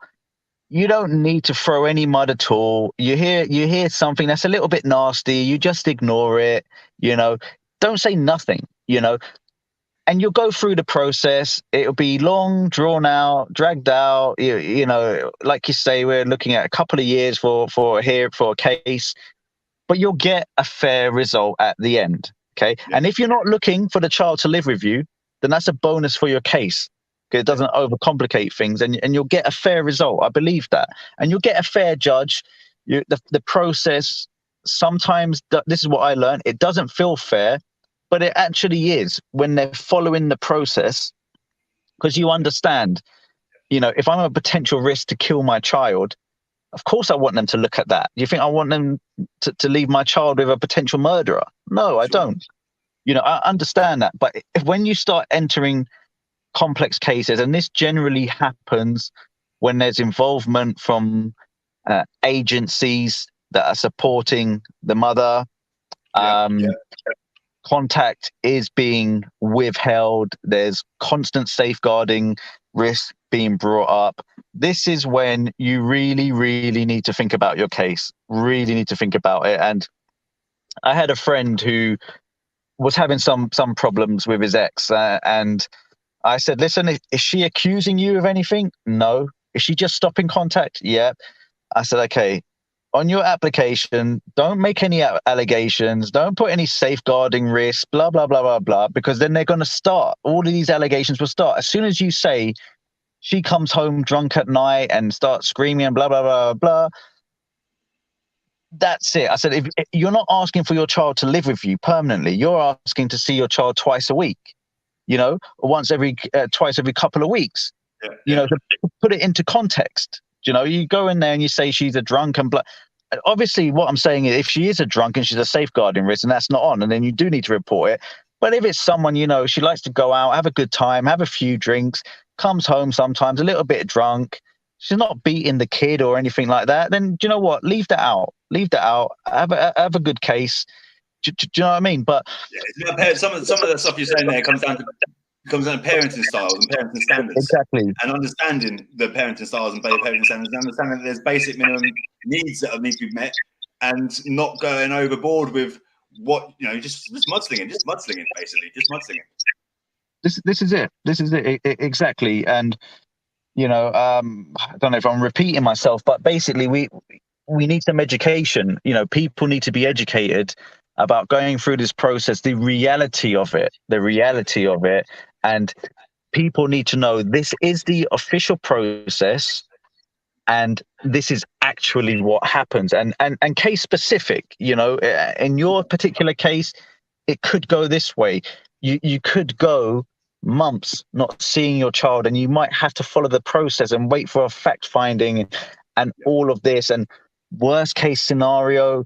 you don't need to throw any mud at all. You hear something that's a little bit nasty, you just ignore it, don't say nothing, and you'll go through the process. It'll be long, drawn out, dragged out. Like you say, we're looking at a couple of years for a case, but you'll get a fair result at the end. Okay. Yeah. And if you're not looking for the child to live with you, then that's a bonus for your case, because it doesn't overcomplicate things, and you'll get a fair result. I believe that. And you'll get a fair judge. The process, sometimes, this is what I learned, it doesn't feel fair, but it actually is when they're following the process, because you understand, if I'm a potential risk to kill my child, of course I want them to look at that. Do you think I want them to leave my child with a potential murderer? No, I don't. I understand that. But when you start entering complex cases, and this generally happens when there's involvement from agencies that are supporting the mother, contact is being withheld, there's constant safeguarding, risk being brought up, this is when you really, really need to think about your case. Really need to think about it. And I had a friend who was having some problems with his ex, and I said, "Listen, is she accusing you of anything? No. Is she just stopping contact? Yeah." I said, "Okay, on your application, don't make any allegations. Don't put any safeguarding risks, blah, blah, blah, blah, blah, because then they're going to start. All of these allegations will start. As soon as you say she comes home drunk at night and starts screaming and blah, blah, blah, blah, that's it." I said, if you're not asking for your child to live with you permanently, you're asking to see your child twice a week, twice every couple of weeks, to put it into context. You go in there and you say she's a drunk and blah. Obviously, what I'm saying is if she is a drunk and she's a safeguarding risk and that's not on, and then you do need to report it. But if it's someone, she likes to go out, have a good time, have a few drinks, comes home sometimes a little bit drunk, she's not beating the kid or anything like that, then do you know what? Leave that out. Have a good case. Do you know what I mean? But some of the stuff you're saying there comes down to parenting styles and parenting standards. Exactly. And understanding the parenting styles and parenting standards, and understanding that there's basic minimum needs that need to be met, and not going overboard with what, just mudslinging, basically, just mudslinging. This is it. Exactly. And, I don't know if I'm repeating myself, but basically we need some education. People need to be educated about going through this process, the reality of it. And people need to know this is the official process and this is actually what happens. And case specific, in your particular case, it could go this way. You could go months not seeing your child, and you might have to follow the process and wait for a fact finding and all of this. And worst case scenario,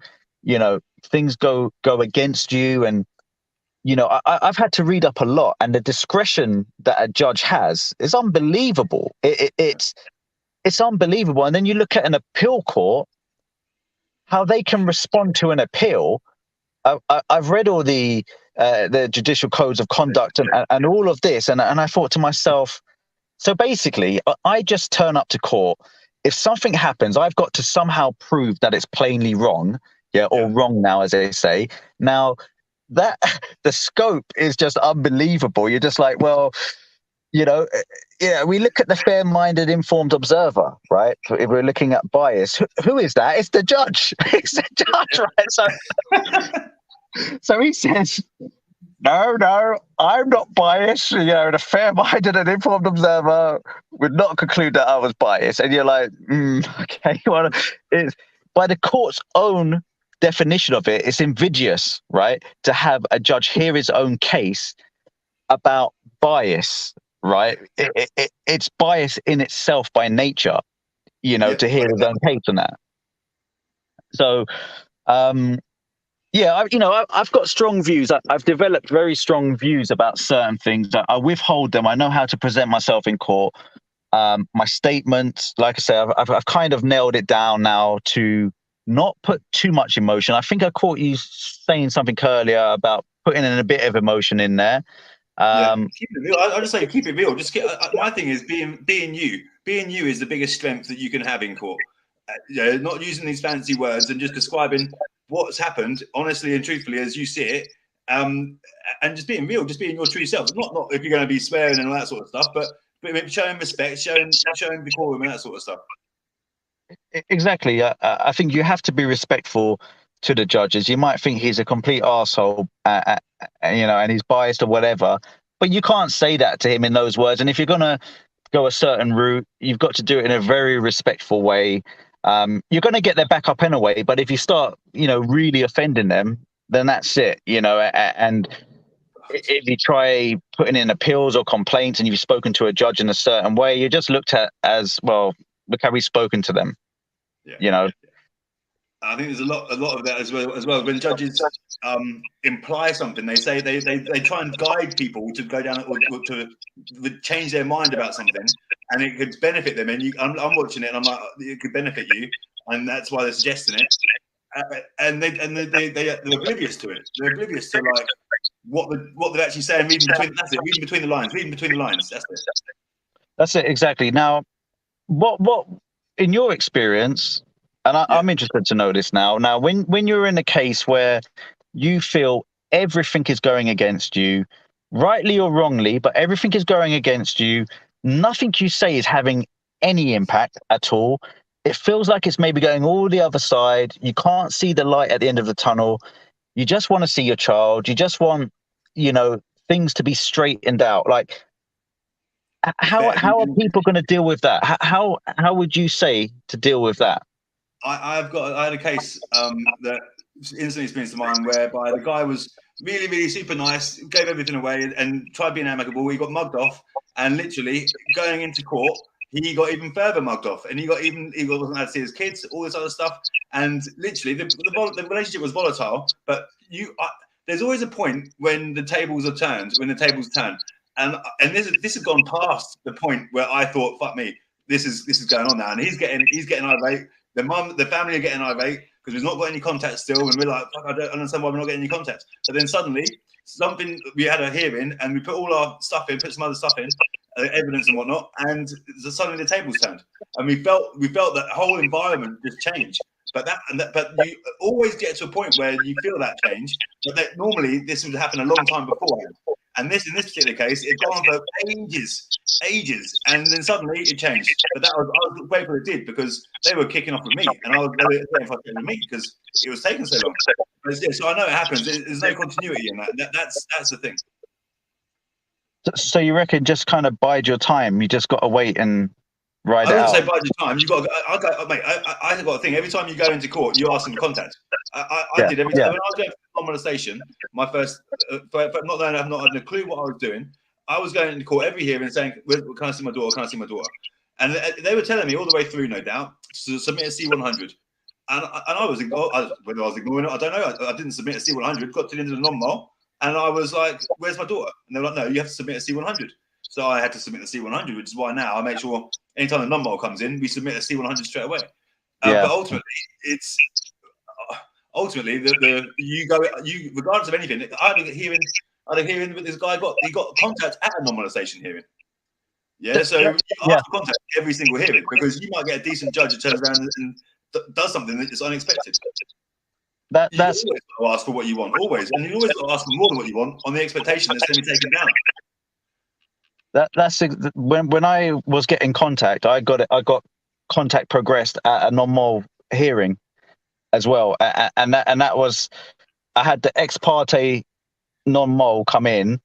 things go against you. And I've had to read up a lot, and the discretion that a judge has is unbelievable. It's unbelievable. And then you look at an appeal court, how they can respond to an appeal. I've read all the judicial codes of conduct and all of this, and I thought to myself, so basically, I just turn up to court. If something happens, I've got to somehow prove that it's plainly wrong, or wrong now, as they say. Now, that the scope is just unbelievable. You're just like, well, we look at the fair-minded, informed observer, right? If we're looking at bias, who is that? It's the judge. It's the judge, right? So he says, no, I'm not biased. The fair-minded and informed observer would not conclude that I was biased. And you're like, okay, well, it's by the court's own definition of it, it's invidious, right? To have a judge hear his own case about bias, right? It's bias in itself by nature, to hear his own case on that. So, I've got strong views. I've developed very strong views about certain things. I withhold them. I know how to present myself in court. My statements, like I say, I've kind of nailed it down now to not put too much emotion. I think I caught you saying something earlier about putting in a bit of emotion in there. Keep it real. I just say keep it real. My thing is being you. Being you is the biggest strength that you can have in court. Not using these fancy words and just describing what's happened honestly and truthfully as you see it, and just being real, just being your true self. Not if you're going to be swearing and all that sort of stuff, but showing respect, showing decorum and that sort of stuff. Exactly. I think you have to be respectful to the judges. You might think he's a complete arsehole, and he's biased or whatever, but you can't say that to him in those words. And if you're going to go a certain route, you've got to do it in a very respectful way. You're going to get their back up anyway, but if you start, really offending them, then that's it, and if you try putting in appeals or complaints and you've spoken to a judge in a certain way, you're just looked at as, well, look how we've spoken to them. I think there's a lot of that as well. When judges imply something, they say they try and guide people to go down or to change their mind about something, and it could benefit them. And I'm watching it, and I'm like, it could benefit you, and that's why they're suggesting it. And they're oblivious to it. They're oblivious to like what they're actually saying. Reading between the lines. That's it. That's it, exactly. Now, what in your experience, and Yeah. I'm interested to know this now. Now, when you're in a case where you feel everything is going against you, rightly or wrongly, but everything is going against you, nothing you say is having any impact at all. It feels like it's maybe going all the other side. You can't see the light at the end of the tunnel. You just want to see your child. You just want, you know, things to be straightened out. Like, how Fair. how are people going to deal with that? How would you say to deal with that? I had a case that instantly springs to mind whereby the guy was really, really super nice, gave everything away, and tried being amicable. He got mugged off, and literally going into court, he got even further mugged off, and he wasn't allowed to see his kids, all this other stuff, and literally the relationship was volatile. But there's always a point when the tables are turned, and this has gone past the point where I thought, fuck me, this is going on now, and he's getting irate. The family are getting irate because we've not got any contact still, and we're like, fuck, I don't understand why we're not getting any contact. But then suddenly, we had a hearing, and we put all our stuff in, put some other stuff in, evidence and whatnot, and suddenly the tables turned, and we felt that whole environment just changed. But you always get to a point where you feel that change, but that normally this would happen a long time beforehand. And in this particular case, it gone on for ages, and then suddenly it changed. But I was grateful it did, because they were kicking off with me, and I was getting frustrated with me because it was taking so long. So I know it happens. There's no continuity in that. That's the thing. So you reckon just kind of bide your time? You just got to wait and ride it out? I wouldn't say bide your time. You got to, mate. I got a thing. Every time you go into court, you ask them for contact. I did every time when I was going for molestation. My first, but not that I've not had a clue what I was doing. I was going into court every hearing saying, "Can I see my daughter? Can I see my daughter?" And they were telling me all the way through, no doubt, to submit a C100. And I was whether I was ignoring it, I don't know. I didn't submit a C100. Got to the end of the non-mol, and I was like, "Where's my daughter?" And they were like, "No, you have to submit a C100." So I had to submit a C100, which is why now I make sure anytime the non-mol comes in, we submit a C100 straight away. But ultimately, it's you regardless of anything. I had a hearing that this guy got contact at a non-molestation hearing. Yeah, so you ask for contact every single hearing, because you might get a decent judge that turns around and does something that is unexpected. That's you always got to ask for what you want, always, and you always got to ask for more than what you want on the expectation that's going to be taken down. That's when I was getting contact, I got contact progressed at a non-mol hearing as well, and that was, I had the ex parte non-mol come in,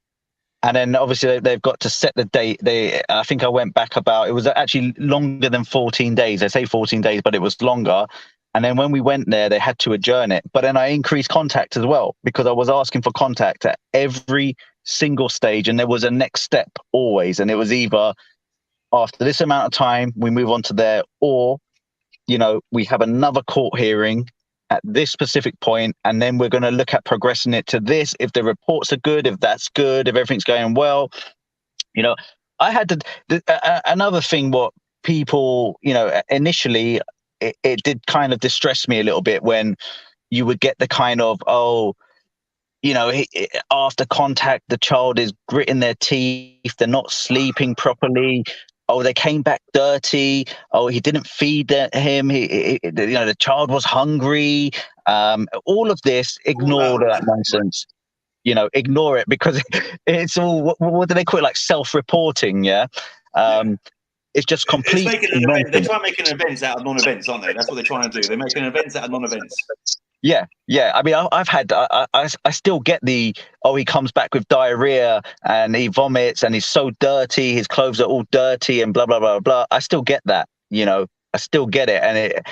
and then obviously they've got to set the date. I think I went back it was actually longer than 14 days. They say 14 days, but it was longer. And then when we went there, they had to adjourn it. But then I increased contact as well, because I was asking for contact at every single stage, and there was a next step always. And it was either after this amount of time, we move on to there, or, you know, we have another court hearing at this specific point, and then we're going to look at progressing it to this. If the reports are good, if that's good, if everything's going well, you know, I had another thing, what people, you know, initially, it did kind of distress me a little bit when you would get the kind of, oh, you know, after contact, the child is gritting their teeth, they're not sleeping properly. Oh, they came back dirty. Oh, he didn't feed him. You know, the child was hungry. All of this, ignore that nonsense. You know, ignore it, because it's all, what do they call it? Like self-reporting, yeah? It's just complete. They're trying to make an events out of non-events, aren't they? That's what they're trying to do. They're making events out of non-events. Yeah. I mean, I've had, I still get the, oh, he comes back with diarrhea and he vomits and he's so dirty, his clothes are all dirty and blah, blah, blah, blah. I still get that, you know, I still get it. And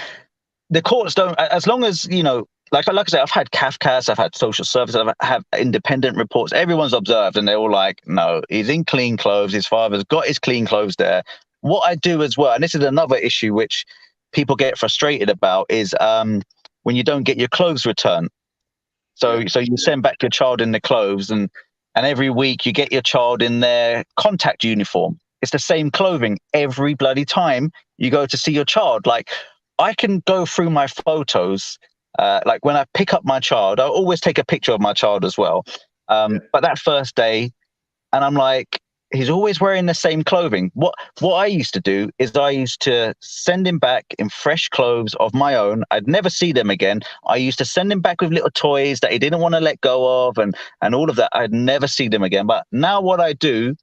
the courts don't, as long as, you know, like I say, I've had CAFCAS, I've had social services, I've had independent reports. Everyone's observed, and they're all like, no, he's in clean clothes. His father's got his clean clothes there. What I do as well, and this is another issue which people get frustrated about, is when you don't get your clothes returned. So you send back your child in the clothes, and every week you get your child in their contact uniform. It's the same clothing every bloody time you go to see your child. Like, I can go through my photos. Like when I pick up my child, I always take a picture of my child as well. But that first day, and I'm like, he's always wearing the same clothing. What I used to do is I used to send him back in fresh clothes of my own. I'd never see them again. I used to send him back with little toys that he didn't want to let go of, and all of that. I'd never see them again. But now what I do,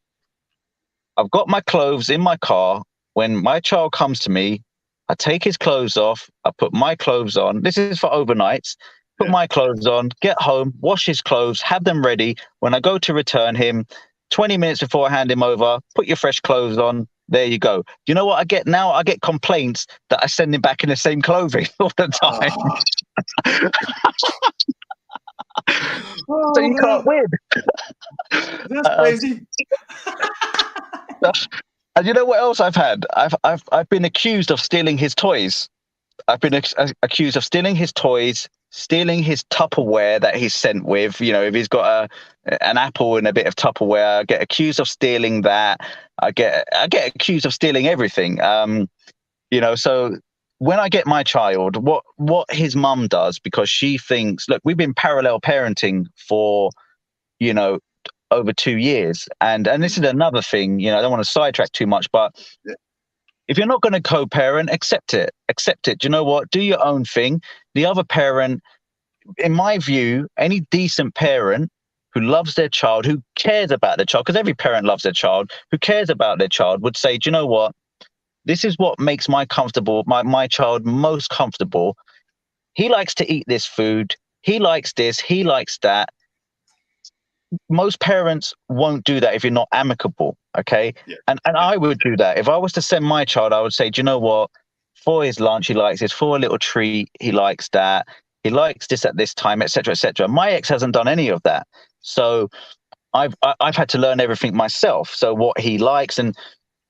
I've got my clothes in my car. When my child comes to me, I take his clothes off. I put my clothes on. This is for overnights. Put my clothes on, get home, wash his clothes, have them ready. When I go to return him, 20 minutes before I hand him over, put your fresh clothes on. There you go. You know what I get now? I get complaints that I send him back in the same clothing all the time. So you can't win. That's crazy. And you know what else I've had? I've been accused of stealing his toys. I've been accused of stealing his toys, stealing his Tupperware that he's sent with. You know, if he's got an apple and a bit of Tupperware, I get accused of stealing that. I get accused of stealing everything. You know, so when I get my child, what his mum does, because she thinks, look, we've been parallel parenting for, you know, over 2 years, and this is another thing. You know, I don't want to sidetrack too much, but if you're not going to co-parent, accept it. Accept it. Do you know what? Do your own thing. The other parent, in my view, any decent parent who loves their child, who cares about their child, because every parent loves their child, who cares about their child, would say, do you know what? This is what makes my child most comfortable. He likes to eat this food. He likes this. He likes that. Most parents won't do that if you're not amicable, okay? And I would do that. If I was to send my child, I would say, do you know what? For his lunch, he likes this. For a little treat, he likes that. He likes this at this time, etc., etc. My ex hasn't done any of that. So I've had to learn everything myself. So what he likes, and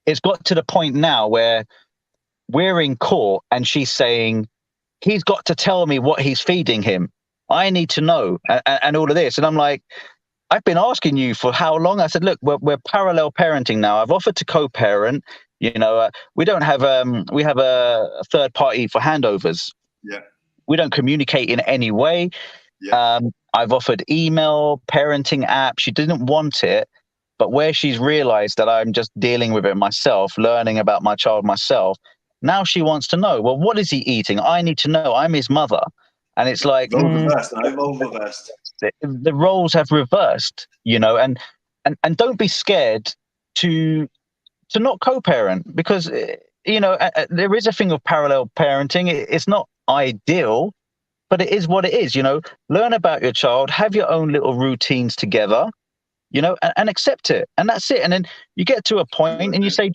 it's got to the point now where we're in court and she's saying, he's got to tell me what he's feeding him. I need to know, and all of this. And I'm like, I've been asking you for how long? I said, look, we're parallel parenting now. I've offered to co-parent. You know, we don't have we have a third party for handovers. Yeah. We don't communicate in any way. Yeah. I've offered email, parenting app. She didn't want it, but where she's realized that I'm just dealing with it myself, learning about my child myself, now she wants to know, well, what is he eating? I need to know. I'm his mother. And it's like the roles have reversed, you know, and don't be scared to not co-parent, because, you know, there is a thing of parallel parenting. It's not ideal, but it is what it is. You know, learn about your child, have your own little routines together, you know, and accept it. And that's it. And then you get to a point and you say,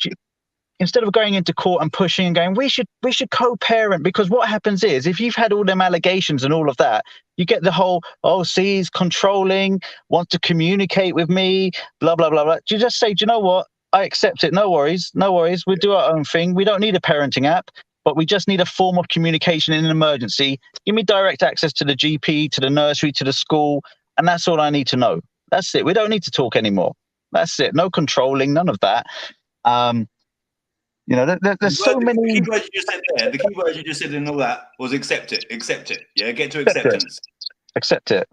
instead of going into court and pushing and going, we should co-parent, because what happens is, if you've had all them allegations and all of that, you get the whole, oh, see, he's controlling, wants to communicate with me, blah, blah, blah, blah. You just say, do you know what? I accept it. No worries. No worries. We'll do our own thing. We don't need a parenting app, but we just need a form of communication in an emergency. Give me direct access to the GP, to the nursery, to the school. And that's all I need to know. That's it. We don't need to talk anymore. That's it. No controlling, none of that. You know, there's so many. The key words you just said there, the key words you just said in all that was accept it. Accept it. Yeah, get to acceptance. Accept it.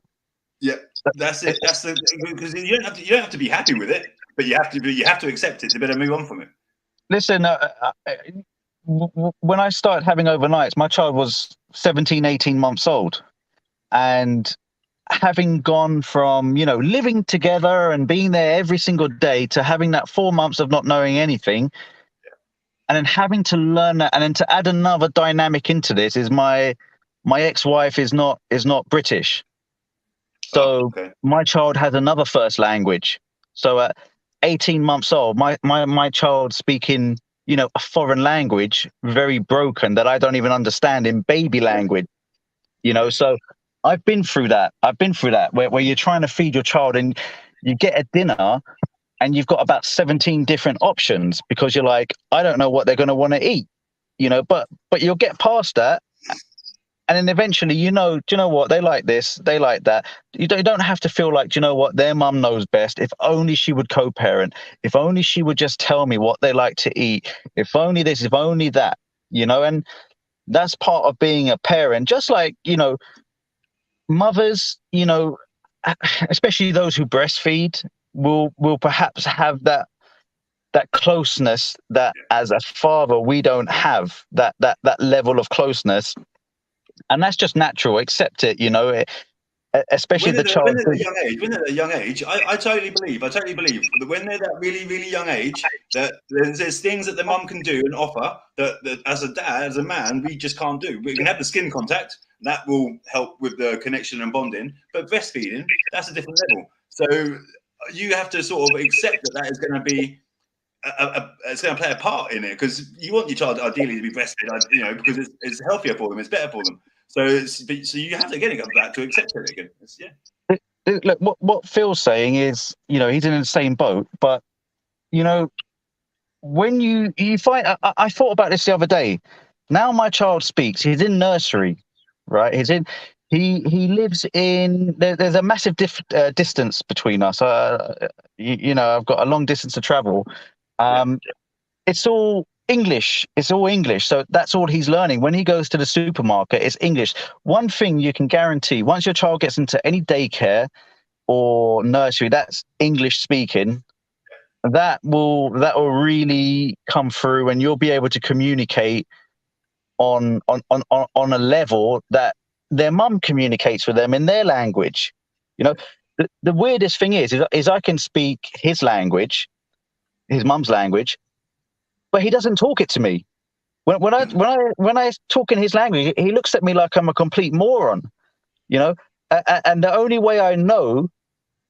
Yeah, that's it. That's the, because you don't have to be happy with it, but you have to accept it to better move on from it. Listen, when I started having overnights, my child was 17, 18 months old, and having gone from, you know, living together and being there every single day to having that 4 months of not knowing anything. And then having to learn that, and then to add another dynamic into this is my ex-wife is not British, so my child has another first language. So at 18 months old, my child speaking, you know, a foreign language, very broken, that I don't even understand, in baby language. You know, so I've been through that. Where you're trying to feed your child and you get a dinner, and you've got about 17 different options, because you're like, I don't know what they're going to want to eat, you know, but you'll get past that. And then eventually, you know, do you know what? They like this, they like that. You don't have to feel like, do you know what? Their mum knows best. If only she would co-parent. If only she would just tell me what they like to eat. If only this, if only that, you know, and that's part of being a parent. Just like, you know, mothers, you know, especially those who breastfeed, will perhaps have that that closeness that as a father we don't have that level of closeness, and that's just natural. Accept it, especially When the they're, when child. they're at a young age, I totally believe that when they're that really, really young age, that there's things that the mum can do and offer that as a dad, as a man, we just can't do. We can have the skin contact, that will help with the connection and bonding, but breastfeeding, that's a different level. So you have to sort of accept that is going to be it's going to play a part in it, because you want your child ideally to be breastfed, because it's healthier for them, it's better for them. So you have to again come back to accept it again. Look, what Phil's saying is, he's in the same boat, but when you find, I thought about this the other day. Now my child speaks. He's in nursery, right? He lives in. There's a massive distance between us. I've got a long distance to travel. It's all English. It's all English. So that's all he's learning. When he goes to the supermarket, it's English. One thing you can guarantee: once your child gets into any daycare or nursery that's English speaking, that will really come through, and you'll be able to communicate on a level that their mum communicates with them in their language. The weirdest thing is I can speak his language, his mum's language, but he doesn't talk it to me. When I talk in his language, he looks at me like I'm a complete moron. And the only way I know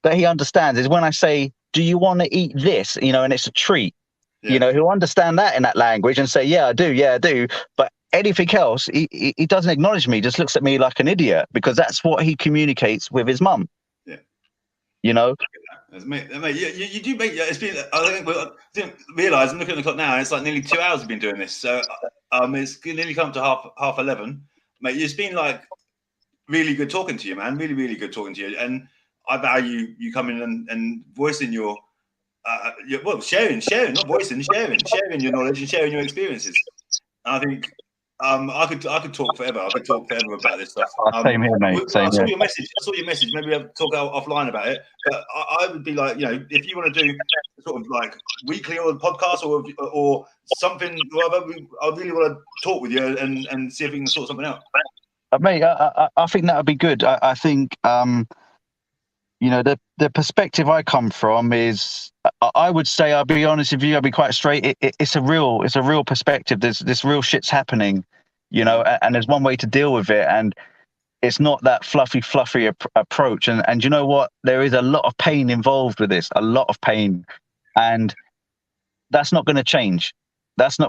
that he understands is when I say, "Do you want to eat this?" And it's a treat. He'll understand that in that language and say, "Yeah, I do." But anything else, he doesn't acknowledge me. He just looks at me like an idiot, because that's what he communicates with his mum. Yeah. Mate, you do make. It's been. I didn't realise. I'm looking at the clock now, and it's like nearly 2 hours we've been doing this. So it's nearly come to half 11. Mate, it's been like really good talking to you, man. Really, really good talking to you. And I value you coming and voicing your sharing, not voicing, sharing your knowledge and sharing your experiences. And I think I could talk forever. I could talk forever about this stuff. Same here, mate. Same I saw your message. Maybe we'll talk offline about it. But I would be like, if you want to do sort of like weekly or podcast or something, whatever, I really want to talk with you and see if we can sort something out. Mate, I think that would be good. I think the perspective I come from is, I would say, I'll be honest with you, I'll be quite straight. It's a real perspective. There's this real shit's happening, and there's one way to deal with it, and it's not that fluffy approach. And you know what? There is a lot of pain involved with this, a lot of pain, and that's not going to change.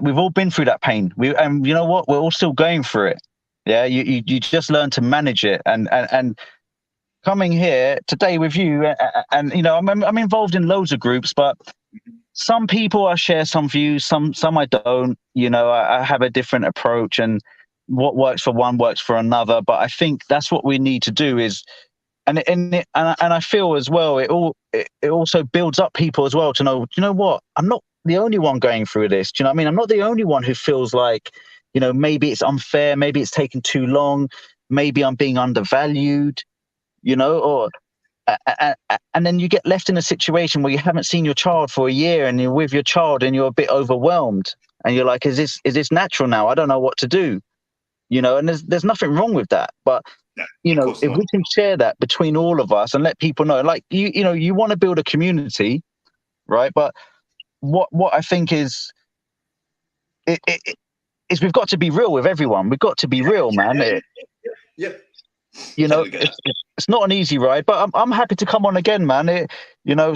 We've all been through that pain. And you know what? We're all still going through it. Yeah, you just learn to manage it, and coming here today with you, and I'm involved in loads of groups, but some people I share some views, some I don't. I have a different approach, and what works for one works for another. But I think that's what we need to do is, and I feel as well, it also builds up people as well to know, you know what, I'm not the only one going through this. Do you know what I mean? I'm not the only one who feels like, maybe it's unfair, maybe it's taken too long, maybe I'm being undervalued. And then you get left in a situation where you haven't seen your child for a year, and you're with your child and you're a bit overwhelmed, and you're like, is this natural now? I don't know what to do, and there's nothing wrong with that. But, if we can share that between all of us and let people know, like, you want to build a community, right? But what I think is, is we've got to be real with everyone. We've got to be real, man. It's not an easy ride, but I'm happy to come on again, man.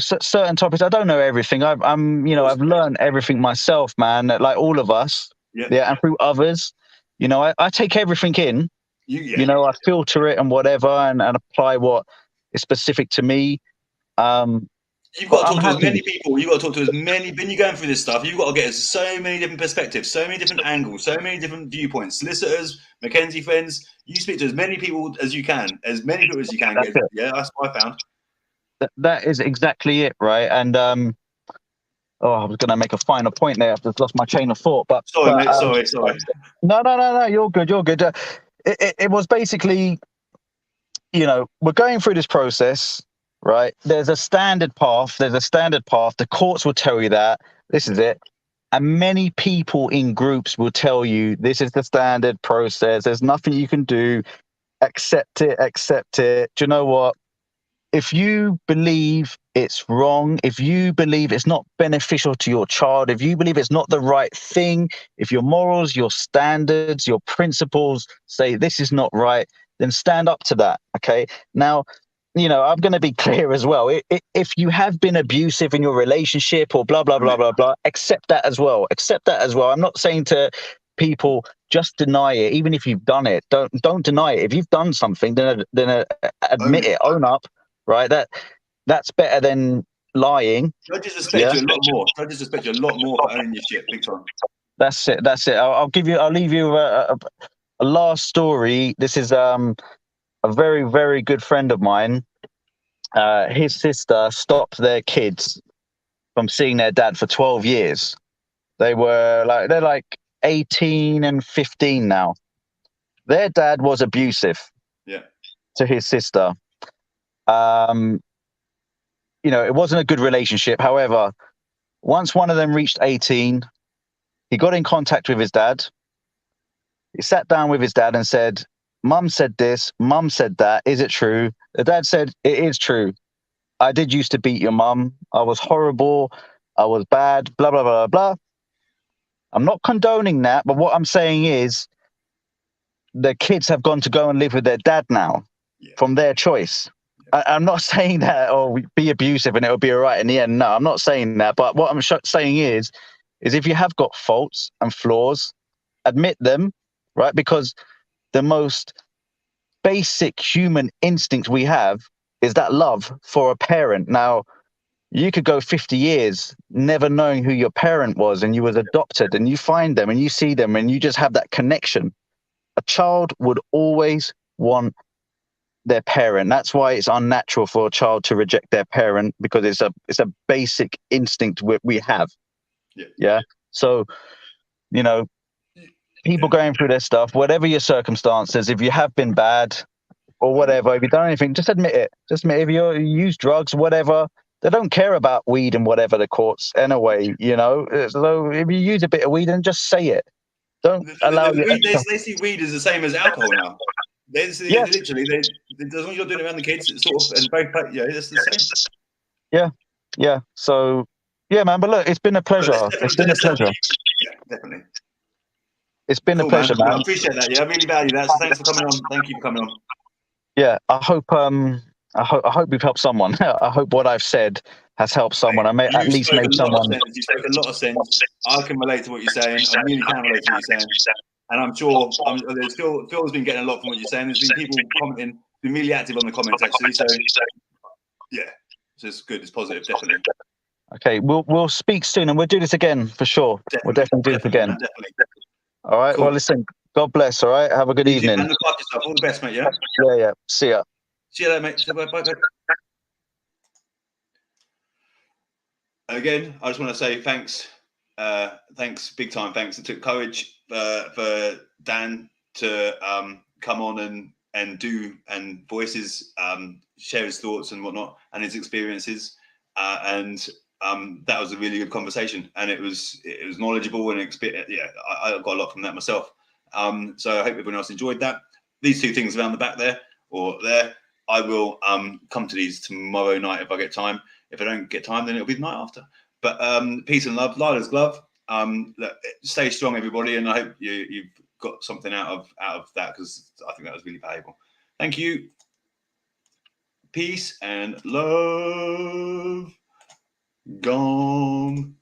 Certain topics, I don't know everything. I've learned everything myself, man. Like all of us, and through others. I take everything in. I filter it and whatever, and apply what is specific to me. You've got to talk to as many people. You've got to talk to as many. When you're going through this stuff, you've got to get so many different perspectives, so many different angles, so many different viewpoints. Solicitors, Mackenzie friends. You speak to as many people as you can, get. Yeah, that's what I found. That is exactly it, right? And I was going to make a final point there. I've just lost my chain of thought. But sorry, mate. Sorry. No. You're good. It was basically, we're going through this process. Right. There's a standard path. The courts will tell you that. This is it. And many people in groups will tell you this is the standard process. There's nothing you can do. Accept it, accept it. Do you know what? If you believe it's wrong, if you believe it's not beneficial to your child, if you believe it's not the right thing, if your morals, your standards, your principles say this is not right, then stand up to that. Okay. Now, I'm going to be clear as well. If you have been abusive in your relationship or blah, blah, blah, blah, blah, accept that as well. Accept that as well. I'm not saying to people, just deny it. Even if you've done it, don't deny it. If you've done something, then admit it, own up, right? That's better than lying. Judges respect you a lot more. Judges respect you a lot more for owning your shit. Big time. That's it. That's it. I'll leave you a last story. This is a very, very good friend of mine. His sister stopped their kids from seeing their dad for 12 years. They're like 18 and 15 now. Their dad was abusive to his sister. It wasn't a good relationship. However, once one of them reached 18, he got in contact with his dad. He sat down with his dad and said, Mum said this, Mum said that. Is it true? The dad said, it is true. I did used to beat your mum. I was horrible. I was bad, blah, blah, blah, blah. I'm not condoning that, but what I'm saying is the kids have gone to go and live with their dad now from their choice. I'm not saying that, be abusive and it'll be all right in the end. No, I'm not saying that. But what I'm saying is if you have got faults and flaws, admit them, right? Because the most basic human instinct we have is that love for a parent. Now, you could go 50 years never knowing who your parent was and you was adopted and you find them and you see them and you just have that connection. A child would always want their parent. That's why it's unnatural for a child to reject their parent, because it's a basic instinct we have. Yeah. So, people going through their stuff, whatever your circumstances, if you have been bad or whatever, if you've done anything, just admit it. Just admit if you use drugs, whatever. They don't care about weed and whatever the courts anyway, So if you use a bit of weed, then just say it. Don't allow they see weed as the same as alcohol now. Literally, as long as you're doing it around the kids, it's sort of, and both, it's the same. Yeah. So, yeah, man. But look, it's been a pleasure. It's been a pleasure. Yeah, definitely. It's been a pleasure, man. I appreciate that. Yeah, I really value that. So thanks for coming on. Thank you for coming on. Yeah, I hope we've helped someone. I hope what I've said has helped someone. I may at least make someone. You spoke a lot of sense. I can relate to what you're saying. I really can relate to what you're saying. And I'm sure Phil's been getting a lot from what you're saying. There's been people commenting, been really active on the comments actually. So yeah, so it's good. It's positive, definitely. Okay, we'll speak soon and we'll do this again for sure. We'll definitely do this again. Definitely. All right. Cool. Well, listen. God bless. All right. Have a good evening. And look after yourself. All the best, mate. Yeah. Yeah. See ya. See you later, mate. Bye. Again, I just want to say thanks. Thanks, big time. Thanks. It took courage for Dan to come on and do and voice his share his thoughts and whatnot and his experiences. That was a really good conversation, and it was knowledgeable and I got a lot from that myself. So I hope everyone else enjoyed that. These two things around the back there or there, I will come to these tomorrow night if I get time. If I don't get time, then it'll be the night after. But peace and love, Lila's glove. Stay strong, everybody, and I hope you've got something out of that, because I think that was really valuable. Thank you. Peace and love. Gone.